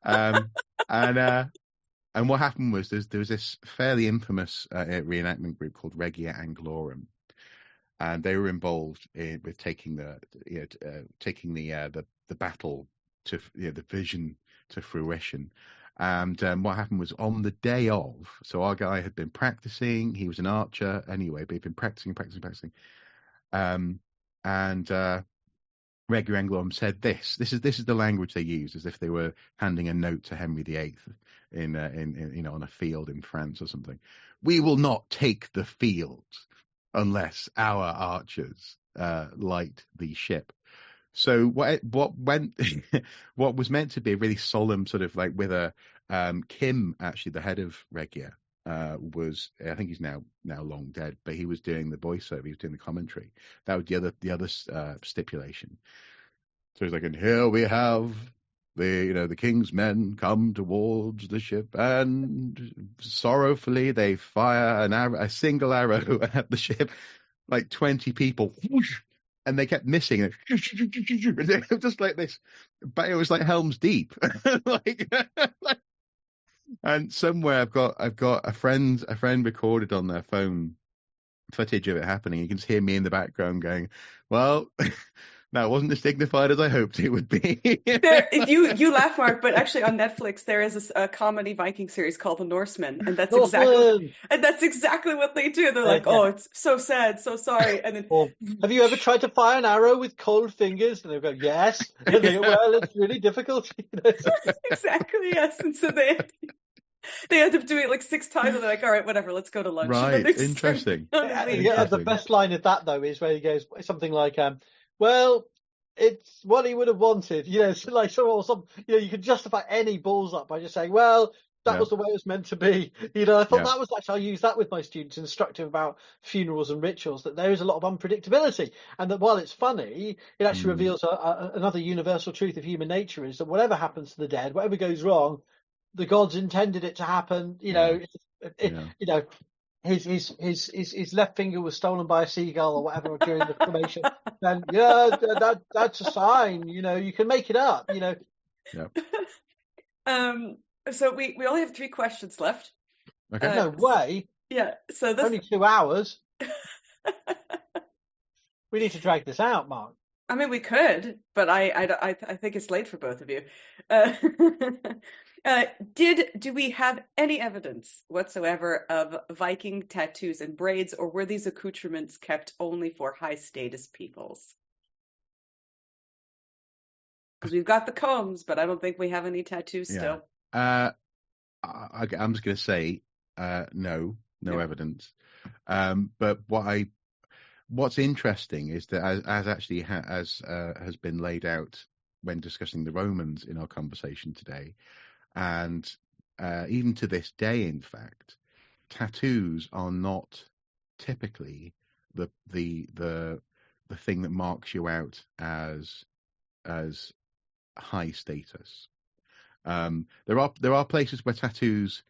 And what happened was there was this fairly infamous reenactment group called Regia Anglorum, and they were involved with taking the battle to the vision to fruition. And what happened was on the day of, so our guy had been practicing. He was an archer anyway, but he'd been practicing. And Regia Anglorum said this is the language they used, as if they were handing a note to Henry VIII in on a field in France or something. We will not take the field unless our archers light the ship. So what what was meant to be a really solemn sort of like with a Kim, actually the head of Regia, was, I think he's now long dead, but he was doing the voiceover, he was doing the commentary. That was the other stipulation. So he's like, and here we have the king's men come towards the ship, and sorrowfully they fire a single arrow at the ship, like 20 people, whoosh, and they kept missing it. Just like this, but it was like Helm's Deep. And somewhere I've got a friend recorded on their phone footage of it happening. You can just hear me in the background going, well, that wasn't as dignified as I hoped it would be. You laugh, Mark, but actually on Netflix there is a comedy Viking series called The Norsemen, and that's exactly what they do. They're like, oh, it's so sad, so sorry. And then, have you ever tried to fire an arrow with cold fingers? And they go, yes. And they go, well, it's really difficult. Exactly, yes. And so they end up doing it like 6 times, and they're like, all right, whatever, let's go to lunch. Right, interesting. The best line of that, though, is where he goes something like, well, it's what he would have wanted. It's like you can justify any balls up by just saying, well, that was the way it was meant to be. I thought that was actually, I use that with my students, instructing about funerals and rituals, that there is a lot of unpredictability. And that while it's funny, it actually reveals another universal truth of human nature, is that whatever happens to the dead, whatever goes wrong, the gods intended it to happen. His left finger was stolen by a seagull or whatever during the cremation. Then that's a sign. You can make it up. Yeah. So we only have 3 questions left. Okay. No way. Yeah. So this only 2 hours. We need to drag this out, Mark. I mean, we could, but I think it's late for both of you. Do we have any evidence whatsoever of Viking tattoos and braids, or were these accoutrements kept only for high status peoples? Because we've got the combs, but I don't think we have any tattoos still. I'm just going to say no evidence. But what's interesting is that as has been laid out when discussing the Romans in our conversation today, and even to this day, in fact, tattoos are not typically the thing that marks you out as high status. There are places where tattoos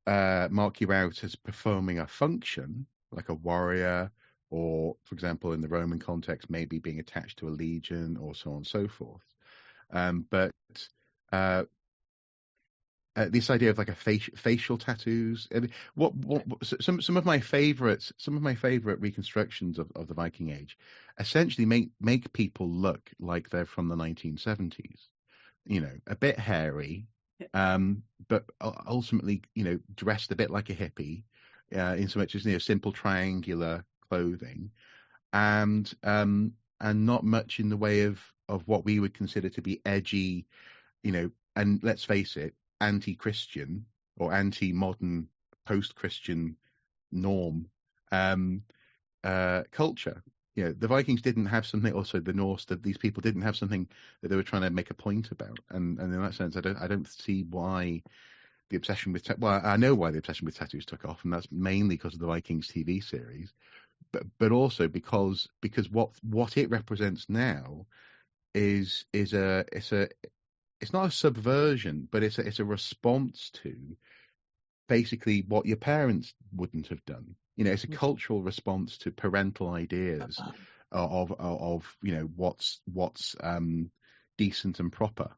mark you out as performing a function, like a warrior, or, for example, in the Roman context, maybe being attached to a legion, or so on and so forth. But this idea of like a facial tattoos. I mean, some of my favorite reconstructions of the Viking Age essentially make people look like they're from the 1970s. A bit hairy, but ultimately, dressed a bit like a hippie, in so much as simple triangular clothing, and not much in the way of what we would consider to be edgy, and let's face it, anti-Christian or anti-modern post-Christian norm culture. The Vikings didn't have something, also the Norse, that these people didn't have something that they were trying to make a point about. And in that sense, I don't see why the obsession with well, I know why the obsession with tattoos took off, and that's mainly because of the Vikings TV series, but also because what it represents now is it's not a subversion, but it's a response to basically what your parents wouldn't have done. It's a cultural response to parental ideas of what's decent and proper.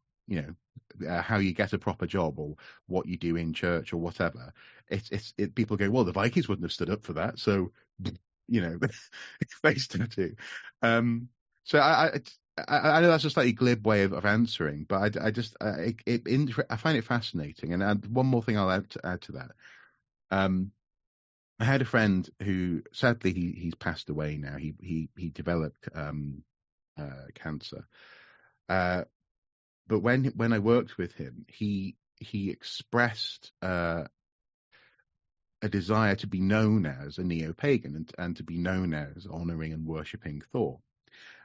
How you get a proper job, or what you do in church, or whatever. People go, well, the Vikings wouldn't have stood up for that, so face tattoo. So I know that's a slightly glib way of answering, but I find it fascinating. And one more thing I'll add to that. I had a friend who, sadly, he's passed away now. He developed cancer. But when I worked with him, he expressed a desire to be known as a neo-pagan and to be known as honouring and worshipping Thor.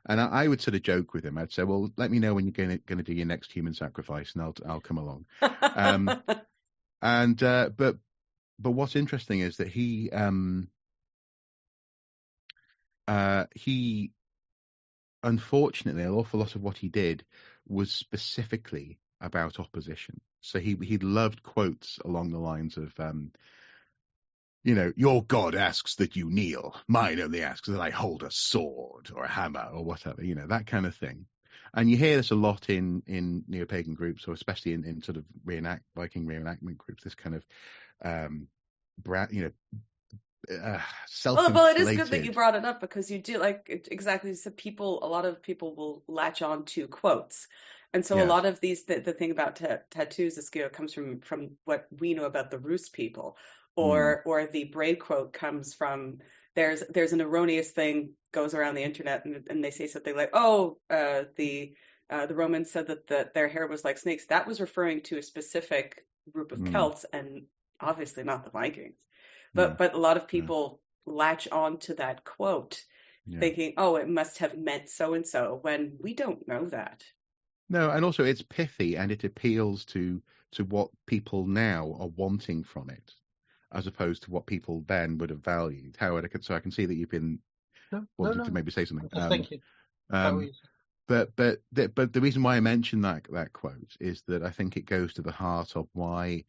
And I would sort of joke with him. I'd say, "Well, let me know when you're going to do your next human sacrifice, and I'll come along." But what's interesting is that he unfortunately, an awful lot of what he did was specifically about opposition. So he loved quotes along the lines of, your God asks that you kneel. Mine only asks that I hold a sword or a hammer or whatever, that kind of thing. And you hear this a lot in neo-pagan groups, or especially in sort of Viking reenactment groups, this kind of, self-inflated. Well, it is good that you brought it up, because you do, like exactly you said, a lot of people will latch on to quotes. And so a lot of these, the thing about tattoos, this comes from what we know about the Rus people, or the braid quote comes from, there's an erroneous thing goes around the internet, and they say something like, the Romans said that their hair was like snakes. That was referring to a specific group of Celts, and obviously not the Vikings. But a lot of people latch on to that quote, thinking, it must have meant so and so, when we don't know that. No, and also it's pithy, and it appeals to what people now are wanting from it, as opposed to what people then would have valued. Howard, so I can see that you've been wanting to maybe say something. Thank you. But the reason why I mentioned that quote is that I think it goes to the heart of why,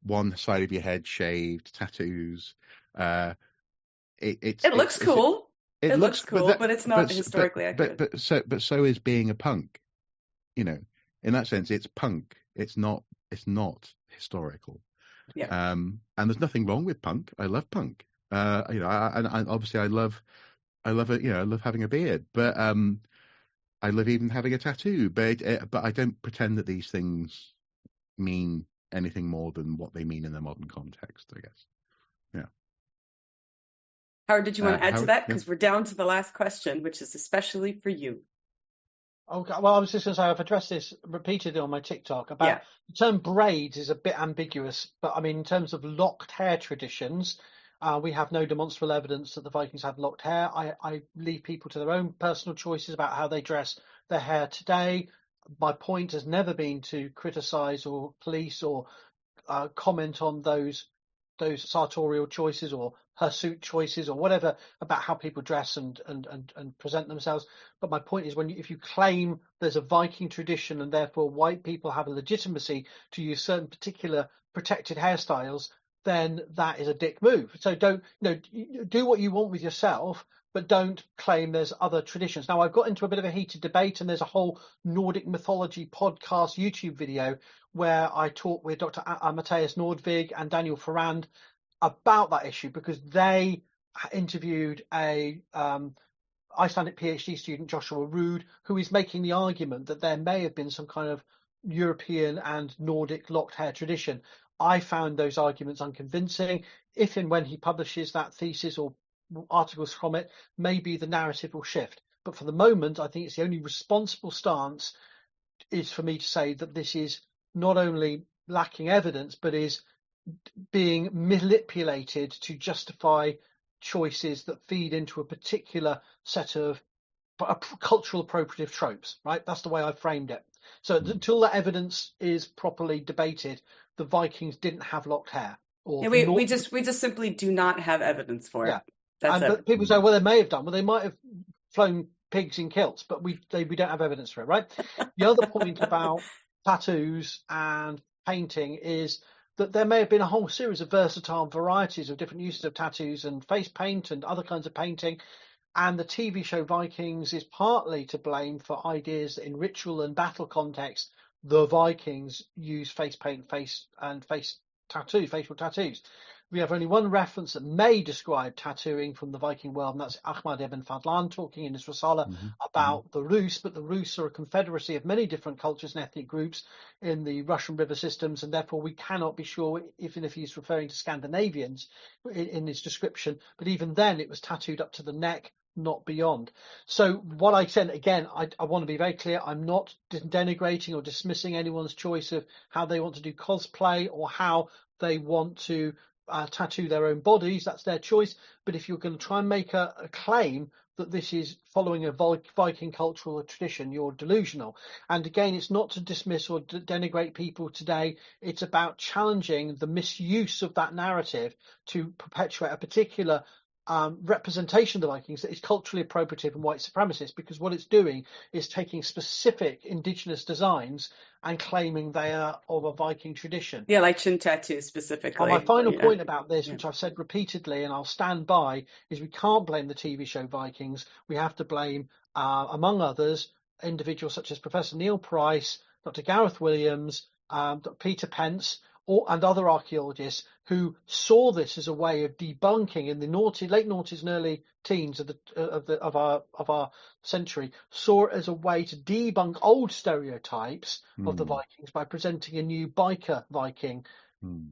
one side of your head shaved, tattoos. It looks cool. It looks cool, but it's not historically accurate. But so is being a punk. In that sense, it's punk. It's not historical. Yeah. And there's nothing wrong with punk. I love punk. And obviously I love it. I love having a beard, but I love even having a tattoo. But I don't pretend that these things mean anything more than what they mean in the modern context, I guess. Yeah. Howard, did you want to add to that? Because we're down to the last question, which is especially for you. Okay. Well, I was just going to say, I've addressed this repeatedly on my TikTok about the term braids is a bit ambiguous, but I mean, in terms of locked hair traditions, we have no demonstrable evidence that the Vikings had locked hair. I leave people to their own personal choices about how they dress their hair today. My point has never been to criticise or police or comment on those sartorial choices or hirsute choices or whatever about how people dress and present themselves. But my point is, if you claim there's a Viking tradition and therefore white people have a legitimacy to use certain particular protected hairstyles, then that is a dick move. So don't do what you want with yourself, but don't claim there's other traditions. Now, I've got into a bit of a heated debate, and there's a whole Nordic mythology podcast YouTube video where I talk with Dr. Matthias Nordvig and Daniel Ferrand about that issue, because they interviewed a Icelandic PhD student, Joshua Rude, who is making the argument that there may have been some kind of European and Nordic locked hair tradition. I found those arguments unconvincing. If and when he publishes that thesis or articles from it, maybe the narrative will shift. But for the moment, I think it's the only responsible stance is for me to say that this is not only lacking evidence, but is being manipulated to justify choices that feed into a particular set of cultural appropriative tropes, right? That's the way I framed it. So until that evidence is properly debated, the Vikings didn't have locked hair. Or Yeah, we just simply do not have evidence for it. yeah. That's it. But people say, well, they may have done. Well, they might have flown pigs in kilts, but we don't have evidence for it, right? The other point about tattoos and painting is that there may have been a whole series of versatile varieties of different uses of tattoos and face paint and other kinds of painting. And the TV show Vikings is partly to blame for ideas that in ritual and battle context, the Vikings use face paint, facial tattoos. We have only one reference that may describe tattooing from the Viking world, and that's Ahmad ibn Fadlan talking in his Risala about the Rus. But the Rus are a confederacy of many different cultures and ethnic groups in the Russian river systems, and therefore we cannot be sure, even if he's referring to Scandinavians in his description. But even then, it was tattooed up to the neck, not beyond. So what I said, again, I want to be very clear. I'm not denigrating or dismissing anyone's choice of how they want to do cosplay or how they want to tattoo their own bodies. That's their choice. But if you're going to try and make a claim that this is following a Viking cultural tradition, you're delusional. And again, it's not to dismiss or denigrate people today. It's about challenging the misuse of that narrative to perpetuate a particular representation of the Vikings that is culturally appropriative and white supremacist, because what it's doing is taking specific indigenous designs and claiming they are of a Viking tradition. Yeah, like chin tattoos specifically. And my final point about this, which I've said repeatedly and I'll stand by, is we can't blame the TV show Vikings. We have to blame, among others, individuals such as Professor Neil Price, Dr. Gareth Williams, Dr. Peter Pence, and other archaeologists who saw this as a way of debunking in the late noughties and early teens of our century, saw it as a way to debunk old stereotypes of the Vikings by presenting a new biker Viking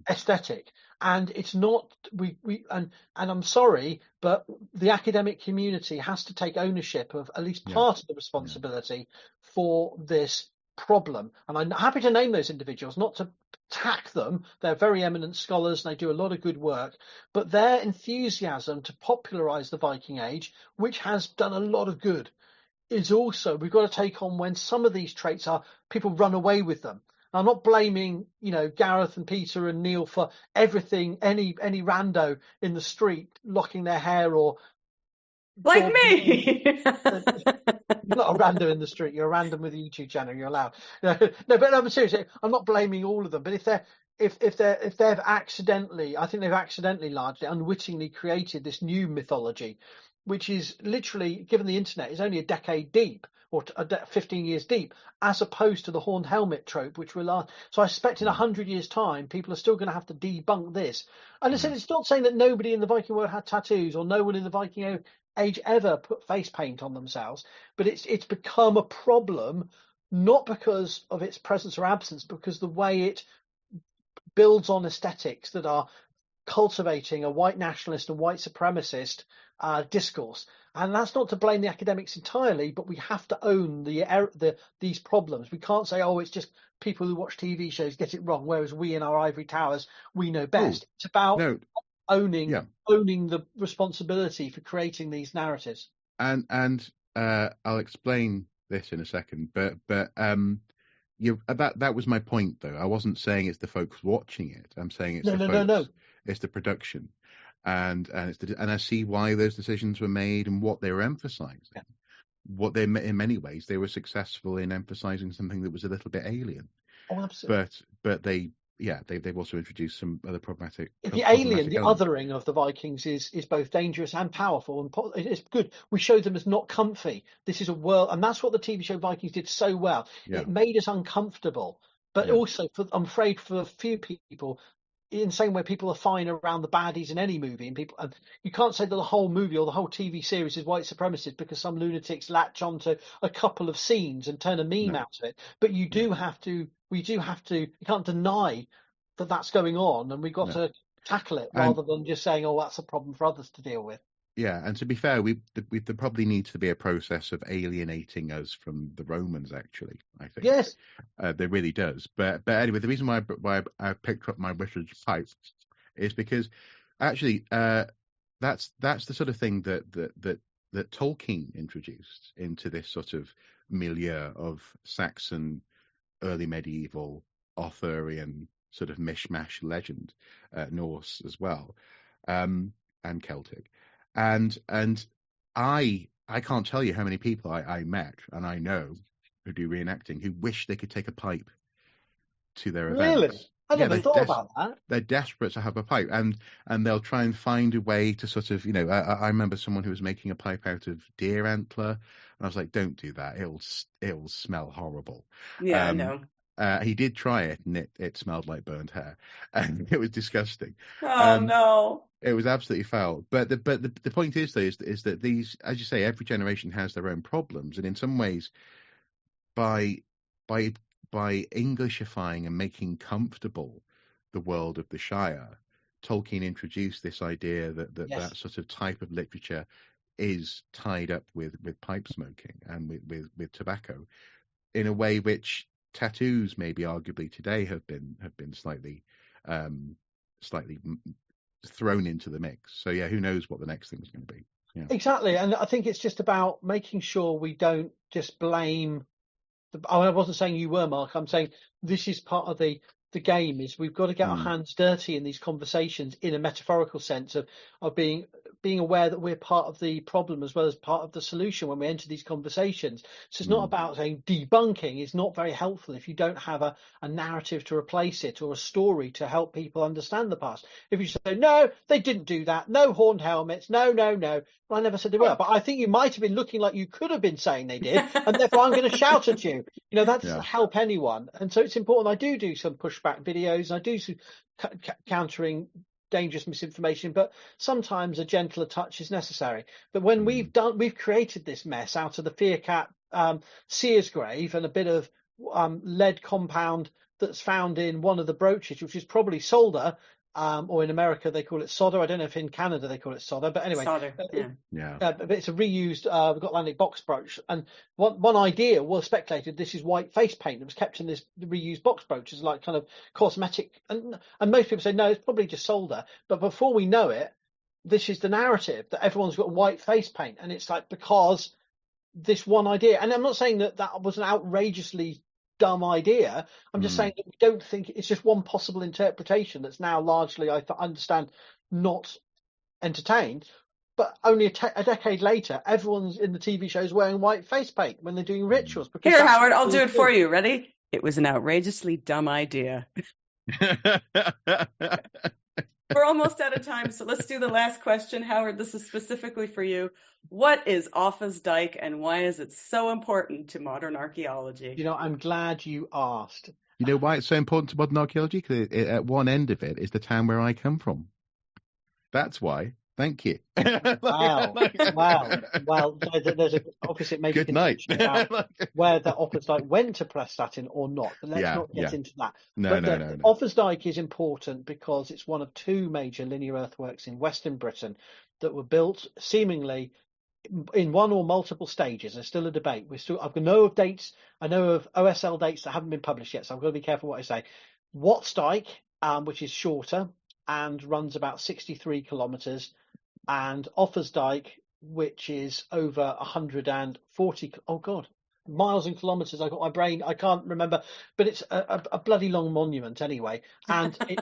aesthetic. And it's not and I'm sorry, but the academic community has to take ownership of at least part of the responsibility for this problem. And I'm happy to name those individuals, not to attack them. They're very eminent scholars and they do a lot of good work, but their enthusiasm to popularize the Viking Age, which has done a lot of good, is also, we've got to take on when some of these traits are, people run away with them. I'm not blaming, Gareth and Peter and Neil for everything, any rando in the street locking their hair or like me. You're not a random in the street. You're a random with a YouTube channel. You're allowed. No, but I'm seriously. I'm not blaming all of them. But if they've accidentally, I think they've accidentally, largely unwittingly created this new mythology, which is literally, given the internet, is only a decade deep or 15 years deep, as opposed to the horned helmet trope, which will last. So I expect in 100 years' time, people are still going to have to debunk this. And I said, it's not saying that nobody in the Viking world had tattoos or no one in the Viking age ever put face paint on themselves, but it's become a problem, not because of its presence or absence, because the way it builds on aesthetics that are cultivating a white nationalist and white supremacist discourse. And that's not to blame the academics entirely, but we have to own these problems. We can't say, it's just people who watch TV shows get it wrong, whereas we in our ivory towers, we know best. It's about owning the responsibility for creating these narratives. And I'll explain this in a second, but that was my point, though. I wasn't saying it's the folks watching it. I'm saying it's no. It's the production, and I see why those decisions were made and what they were emphasizing. Yeah. What they, in many ways, they were successful in emphasizing something that was a little bit alien. Oh, absolutely. But they've also introduced some other problematic. The alien, the othering of the Vikings is both dangerous and powerful, and it's good. We showed them as not comfy. This is a world, and that's what the TV show Vikings did so well. Yeah. It made us uncomfortable, but also, I'm afraid, for a few people, in the same way people are fine around the baddies in any movie, and you can't say that the whole movie or the whole TV series is white supremacist because some lunatics latch onto a couple of scenes and turn a meme out of it. But you have to, you can't deny that that's going on, and we've got to tackle it rather than just saying, that's a problem for others to deal with. Yeah, and to be fair, there probably needs to be a process of alienating us from the Romans. Actually, I think Yes, there really does. But anyway, the reason why I picked up my British pipe is because actually that's the sort of thing that Tolkien introduced into this sort of milieu of Saxon early medieval Arthurian sort of mishmash legend, Norse as well, and Celtic, and I can't tell you how many people I met and I know who do reenacting who wish they could take a pipe to their really. events. I Yeah, never thought about that. they're desperate to have a pipe, and they'll try and find a way to sort of, I remember someone who was making a pipe out of deer antler, and I was like, don't do that, it'll smell horrible. Yeah, I Um, know. he did try it, and it smelled like burnt hair, and it was disgusting. Oh Um, no. it was absolutely foul. But the point is, though, is that these, as you say, every generation has their own problems, and in some ways, by by by Englishifying and making comfortable the world of the Shire, Tolkien introduced this idea that Yes, sort of type of literature is tied up with pipe smoking and with tobacco in a way which tattoos maybe arguably today have been slightly thrown into the mix. So yeah, who knows what the next thing's going to be? Yeah. exactly. And I think it's just about making sure we don't just blame. I wasn't saying you were, Mark. I'm saying this is part of the game. Is we've got to get our Mm, hands dirty in these conversations in a metaphorical sense of being aware that we're part of the problem as well as part of the solution when we enter these conversations. So it's not mm, about saying debunking is not very helpful if you don't have a narrative to replace it or a story to help people understand the past. If you say, no, they didn't do that, no horned helmets, no, no, no. Well, I never said they were, but I think you might have been looking like you could have been saying they did, and therefore I'm going to shout at you. That doesn't yeah. help anyone. And so it's important. I do some pushback videos. I do some countering dangerous misinformation, but sometimes a gentler touch is necessary. But when Mm, we've created this mess out of the Fearcat seer's grave and a bit of lead compound that's found in one of the brooches, which is probably solder, or in America they call it solder. I don't know if in Canada they call it solder, but anyway, Solder. Yeah. yeah. but it's a reused Gotlandic box brooch. And one idea was speculated this is white face paint that was kept in this reused box brooch as like kind of cosmetic. And most people say, no, it's probably just solder. But before we know it, this is the narrative that everyone's got white face paint. And it's like, because this one idea, and I'm not saying that was an outrageously dumb idea. I'm just Mm, saying that we don't think it's just one possible interpretation that's now largely, I understand, not entertained. But only a decade later, everyone's in the TV shows wearing white face paint when they're doing mm. rituals. Because Here, that's Howard, what I'll do people it for do. you. Ready? It was an outrageously dumb idea. We're almost out of time, so let's do the last question. Howard, this is specifically for you. What is Offa's Dyke and why is it so important to modern archaeology? I'm glad you asked. You know why it's so important to modern archaeology? Because at one end of it is the town where I come from. That's why. Thank you. Wow. Well, there's obviously it may be Good night. contention about where the Offa's Dyke went to Prestatyn or not, but let's Yeah, not get yeah. into that. No, But no, the no, no. Offa's Dyke is important because it's one of two major linear earthworks in Western Britain that were built seemingly in one or multiple stages. There's still a debate. I know of dates. I know of OSL dates that haven't been published yet, so I've got to be careful what I say. Watts Dyke, which is shorter and runs about 63 kilometres, and Offa's Dyke, which is over 140. Oh God, miles and kilometres. I got my brain. I can't remember, but it's a bloody long monument anyway, and it.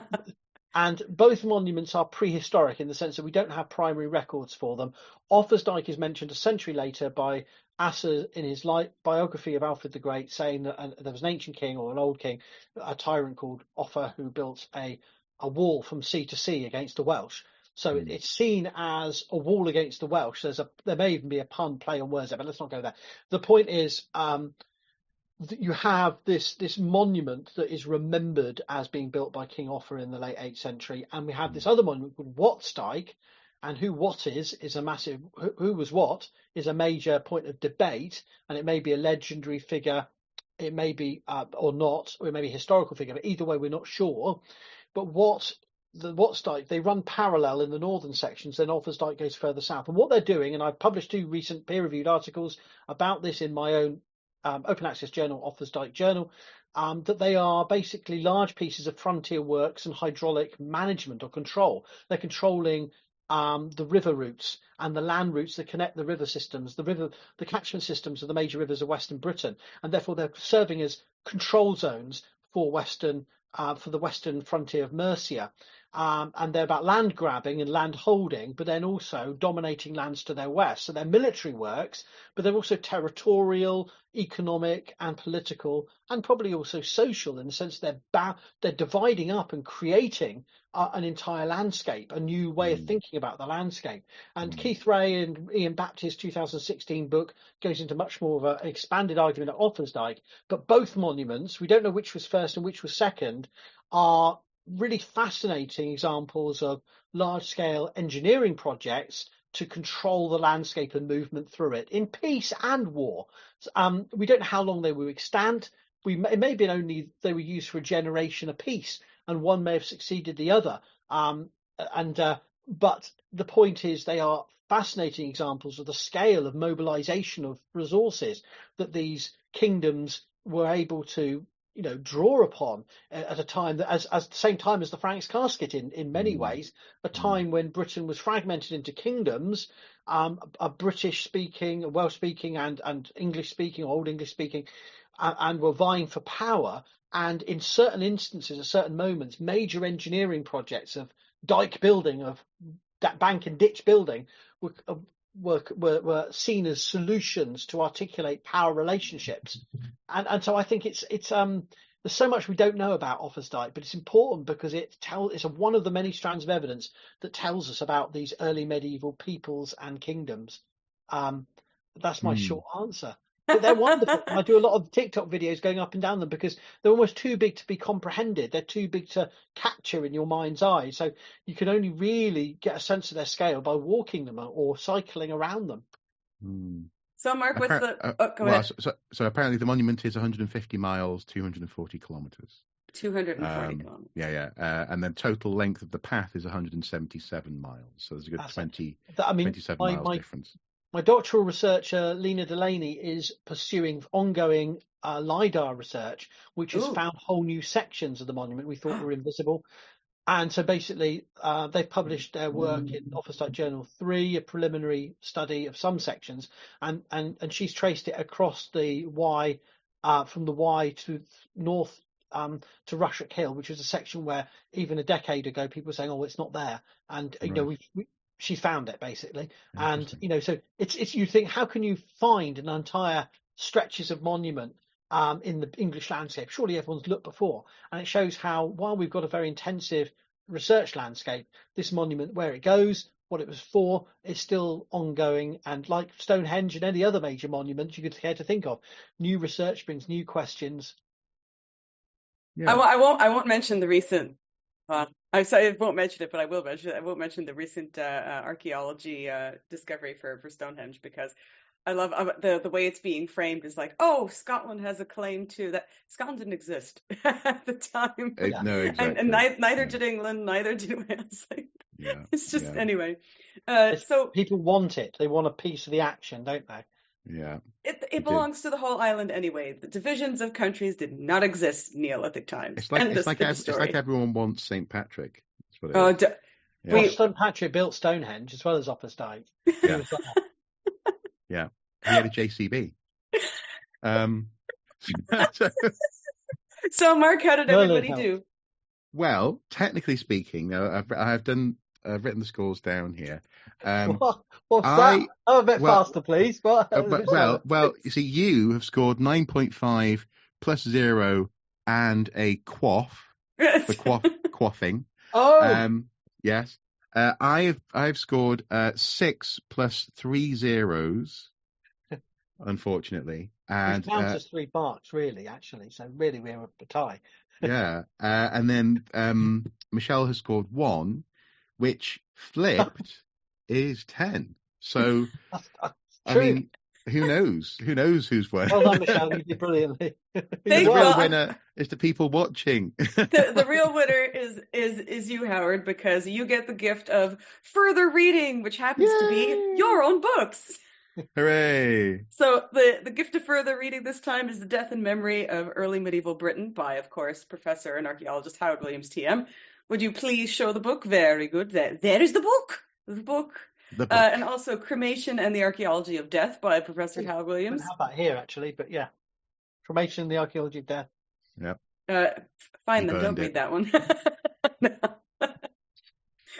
And both monuments are prehistoric in the sense that we don't have primary records for them. Offa's Dyke is mentioned a century later by Asser in his biography of Alfred the Great, saying that there was an ancient king or an old king, a tyrant called Offa, who built a wall from sea to sea against the Welsh. So Mm, it's seen as a wall against the Welsh. There may even be a pun play on words there, but let's not go there. The point is, you have this monument that is remembered as being built by King Offa in the late 8th century, and we have this other monument called Watts Dyke, and who Wat is a massive, who was what is a major point of debate, and it may be a legendary figure, it may be or not, or it may be a historical figure, but either way we're not sure. But what the Watsdyke, they run parallel in the northern sections, then Offansdyke goes further south. And what they're doing, and I've published 2 recent peer-reviewed articles about this in my own open access journal, Offansdyke Journal, that they are basically large pieces of frontier works and hydraulic management or control. They're controlling the river routes and the land routes that connect the river systems, the catchment systems of the major rivers of Western Britain, and therefore they're serving as control zones for the western frontier of Mercia. And they're about land grabbing and land holding, but then also dominating lands to their west. So they're military works, but they're also territorial, economic, and political, and probably also social, in the sense they're dividing up and creating an entire landscape, a new way of thinking about the landscape. And Keith Ray and Ian Baptist's 2016 book goes into much more of an expanded argument at Offansdyke. But both monuments, we don't know which was first and which was second, are really fascinating examples of large-scale engineering projects to control the landscape and movement through it in peace and war. We don't know how long they were extant. It may have been only they were used for a generation apiece, and one may have succeeded the other. But the point is, they are fascinating examples of the scale of mobilization of resources that these kingdoms were able to draw upon at a time that, as the same time as the Frank's casket in many ways, a time when Britain was fragmented into kingdoms, a British speaking, Welsh speaking, and English speaking, Old English speaking, and were vying for power. And in certain instances, at certain moments, major engineering projects of dike building, of that bank and ditch building, were seen as solutions to articulate power relationships. And so I think it's there's so much we don't know about Offansdyke, but it's important because it's one of the many strands of evidence that tells us about these early medieval peoples and kingdoms. That's my short answer. But they're wonderful. I do a lot of TikTok videos going up and down them because they're almost too big to be comprehended. They're too big to capture in your mind's eye. So you can only really get a sense of their scale by walking them or cycling around them. So, Mark, what's go ahead. So apparently the monument is 150 miles, 240 kilometres. 240 kilometres. Yeah. And then total length of the path is 177 miles. So there's a good 27 miles difference. My doctoral researcher, Lena Delaney, is pursuing ongoing LiDAR research, which has found whole new sections of the monument we thought were invisible. And so basically, they've published their work in Offansdyke Journal 3, a preliminary study of some sections, and she's traced it across the Y, from the Y to north to Rushwick Hill, which was a section where even a decade ago people were saying, "Oh, it's not there," and she found it basically. And so it's you think, how can you find an entire stretches of monument in the English landscape? Surely everyone's looked before. And it shows how, while we've got a very intensive research landscape, this monument, where it goes, what it was for, is still ongoing. And like Stonehenge and any other major monument you could care to think of, new research brings new questions. Yeah. I won't mention the recent. I won't mention it, but I will mention it. I won't mention the recent archaeology discovery for Stonehenge, because I love the way it's being framed is like, oh, Scotland has a claim to that. Scotland didn't exist at the time. No, exactly. And neither did England, neither did Wales. It's just anyway. So people want it. They want a piece of the action, don't they? Yeah. It belongs to the whole island anyway. The divisions of countries did not exist Neolithic times. It's like everyone wants St. Patrick. That's what it is. St. Patrick built Stonehenge as well as Offansdyke. Yeah. Yeah. He had a JCB. So, Mark, how did everybody do? Well, technically speaking, I've written the scores down here. What's that? Oh, a bit faster, please. Well, you see, you have scored 9.5 plus 0 and a quaff for quaffing. Oh, yes. I've scored 6 plus 3 zeros, unfortunately, and counts as 3 marks, really, actually. So really, we're a tie. Yeah, and then Michelle has scored 1, which flipped is 10. So, I mean, Who knows? Who knows who's won? Well done, Michelle. You did brilliantly. Thank The you. real winner is the people watching. The real winner is you, Howard, because you get the gift of further reading, which happens to be Yay! your own books. Hooray! So the gift of further reading this time is The Death and Memory of Early Medieval Britain by, of course, Professor and Archaeologist Howard Williams, TM. Would you please show the book? Very good. There is the book. The book. The book. And also Cremation and the Archaeology of Death by Professor Howard I Williams. don't have that here, actually, but yeah. Cremation, the Archaeology of Death. Yep. Fine, You then don't burned read it. that one. No.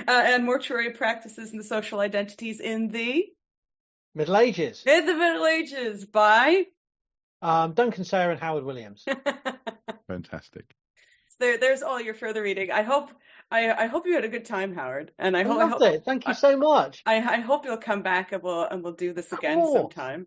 And Mortuary Practices and the Social Identities in the Middle Ages. Middle Ages by Duncan Sayre and Howard Williams. Fantastic. There's all your further reading. I hope you had a good time, Howard, and I I loved hope it. Thank you so much. I hope you'll come back and we'll do this again course. sometime.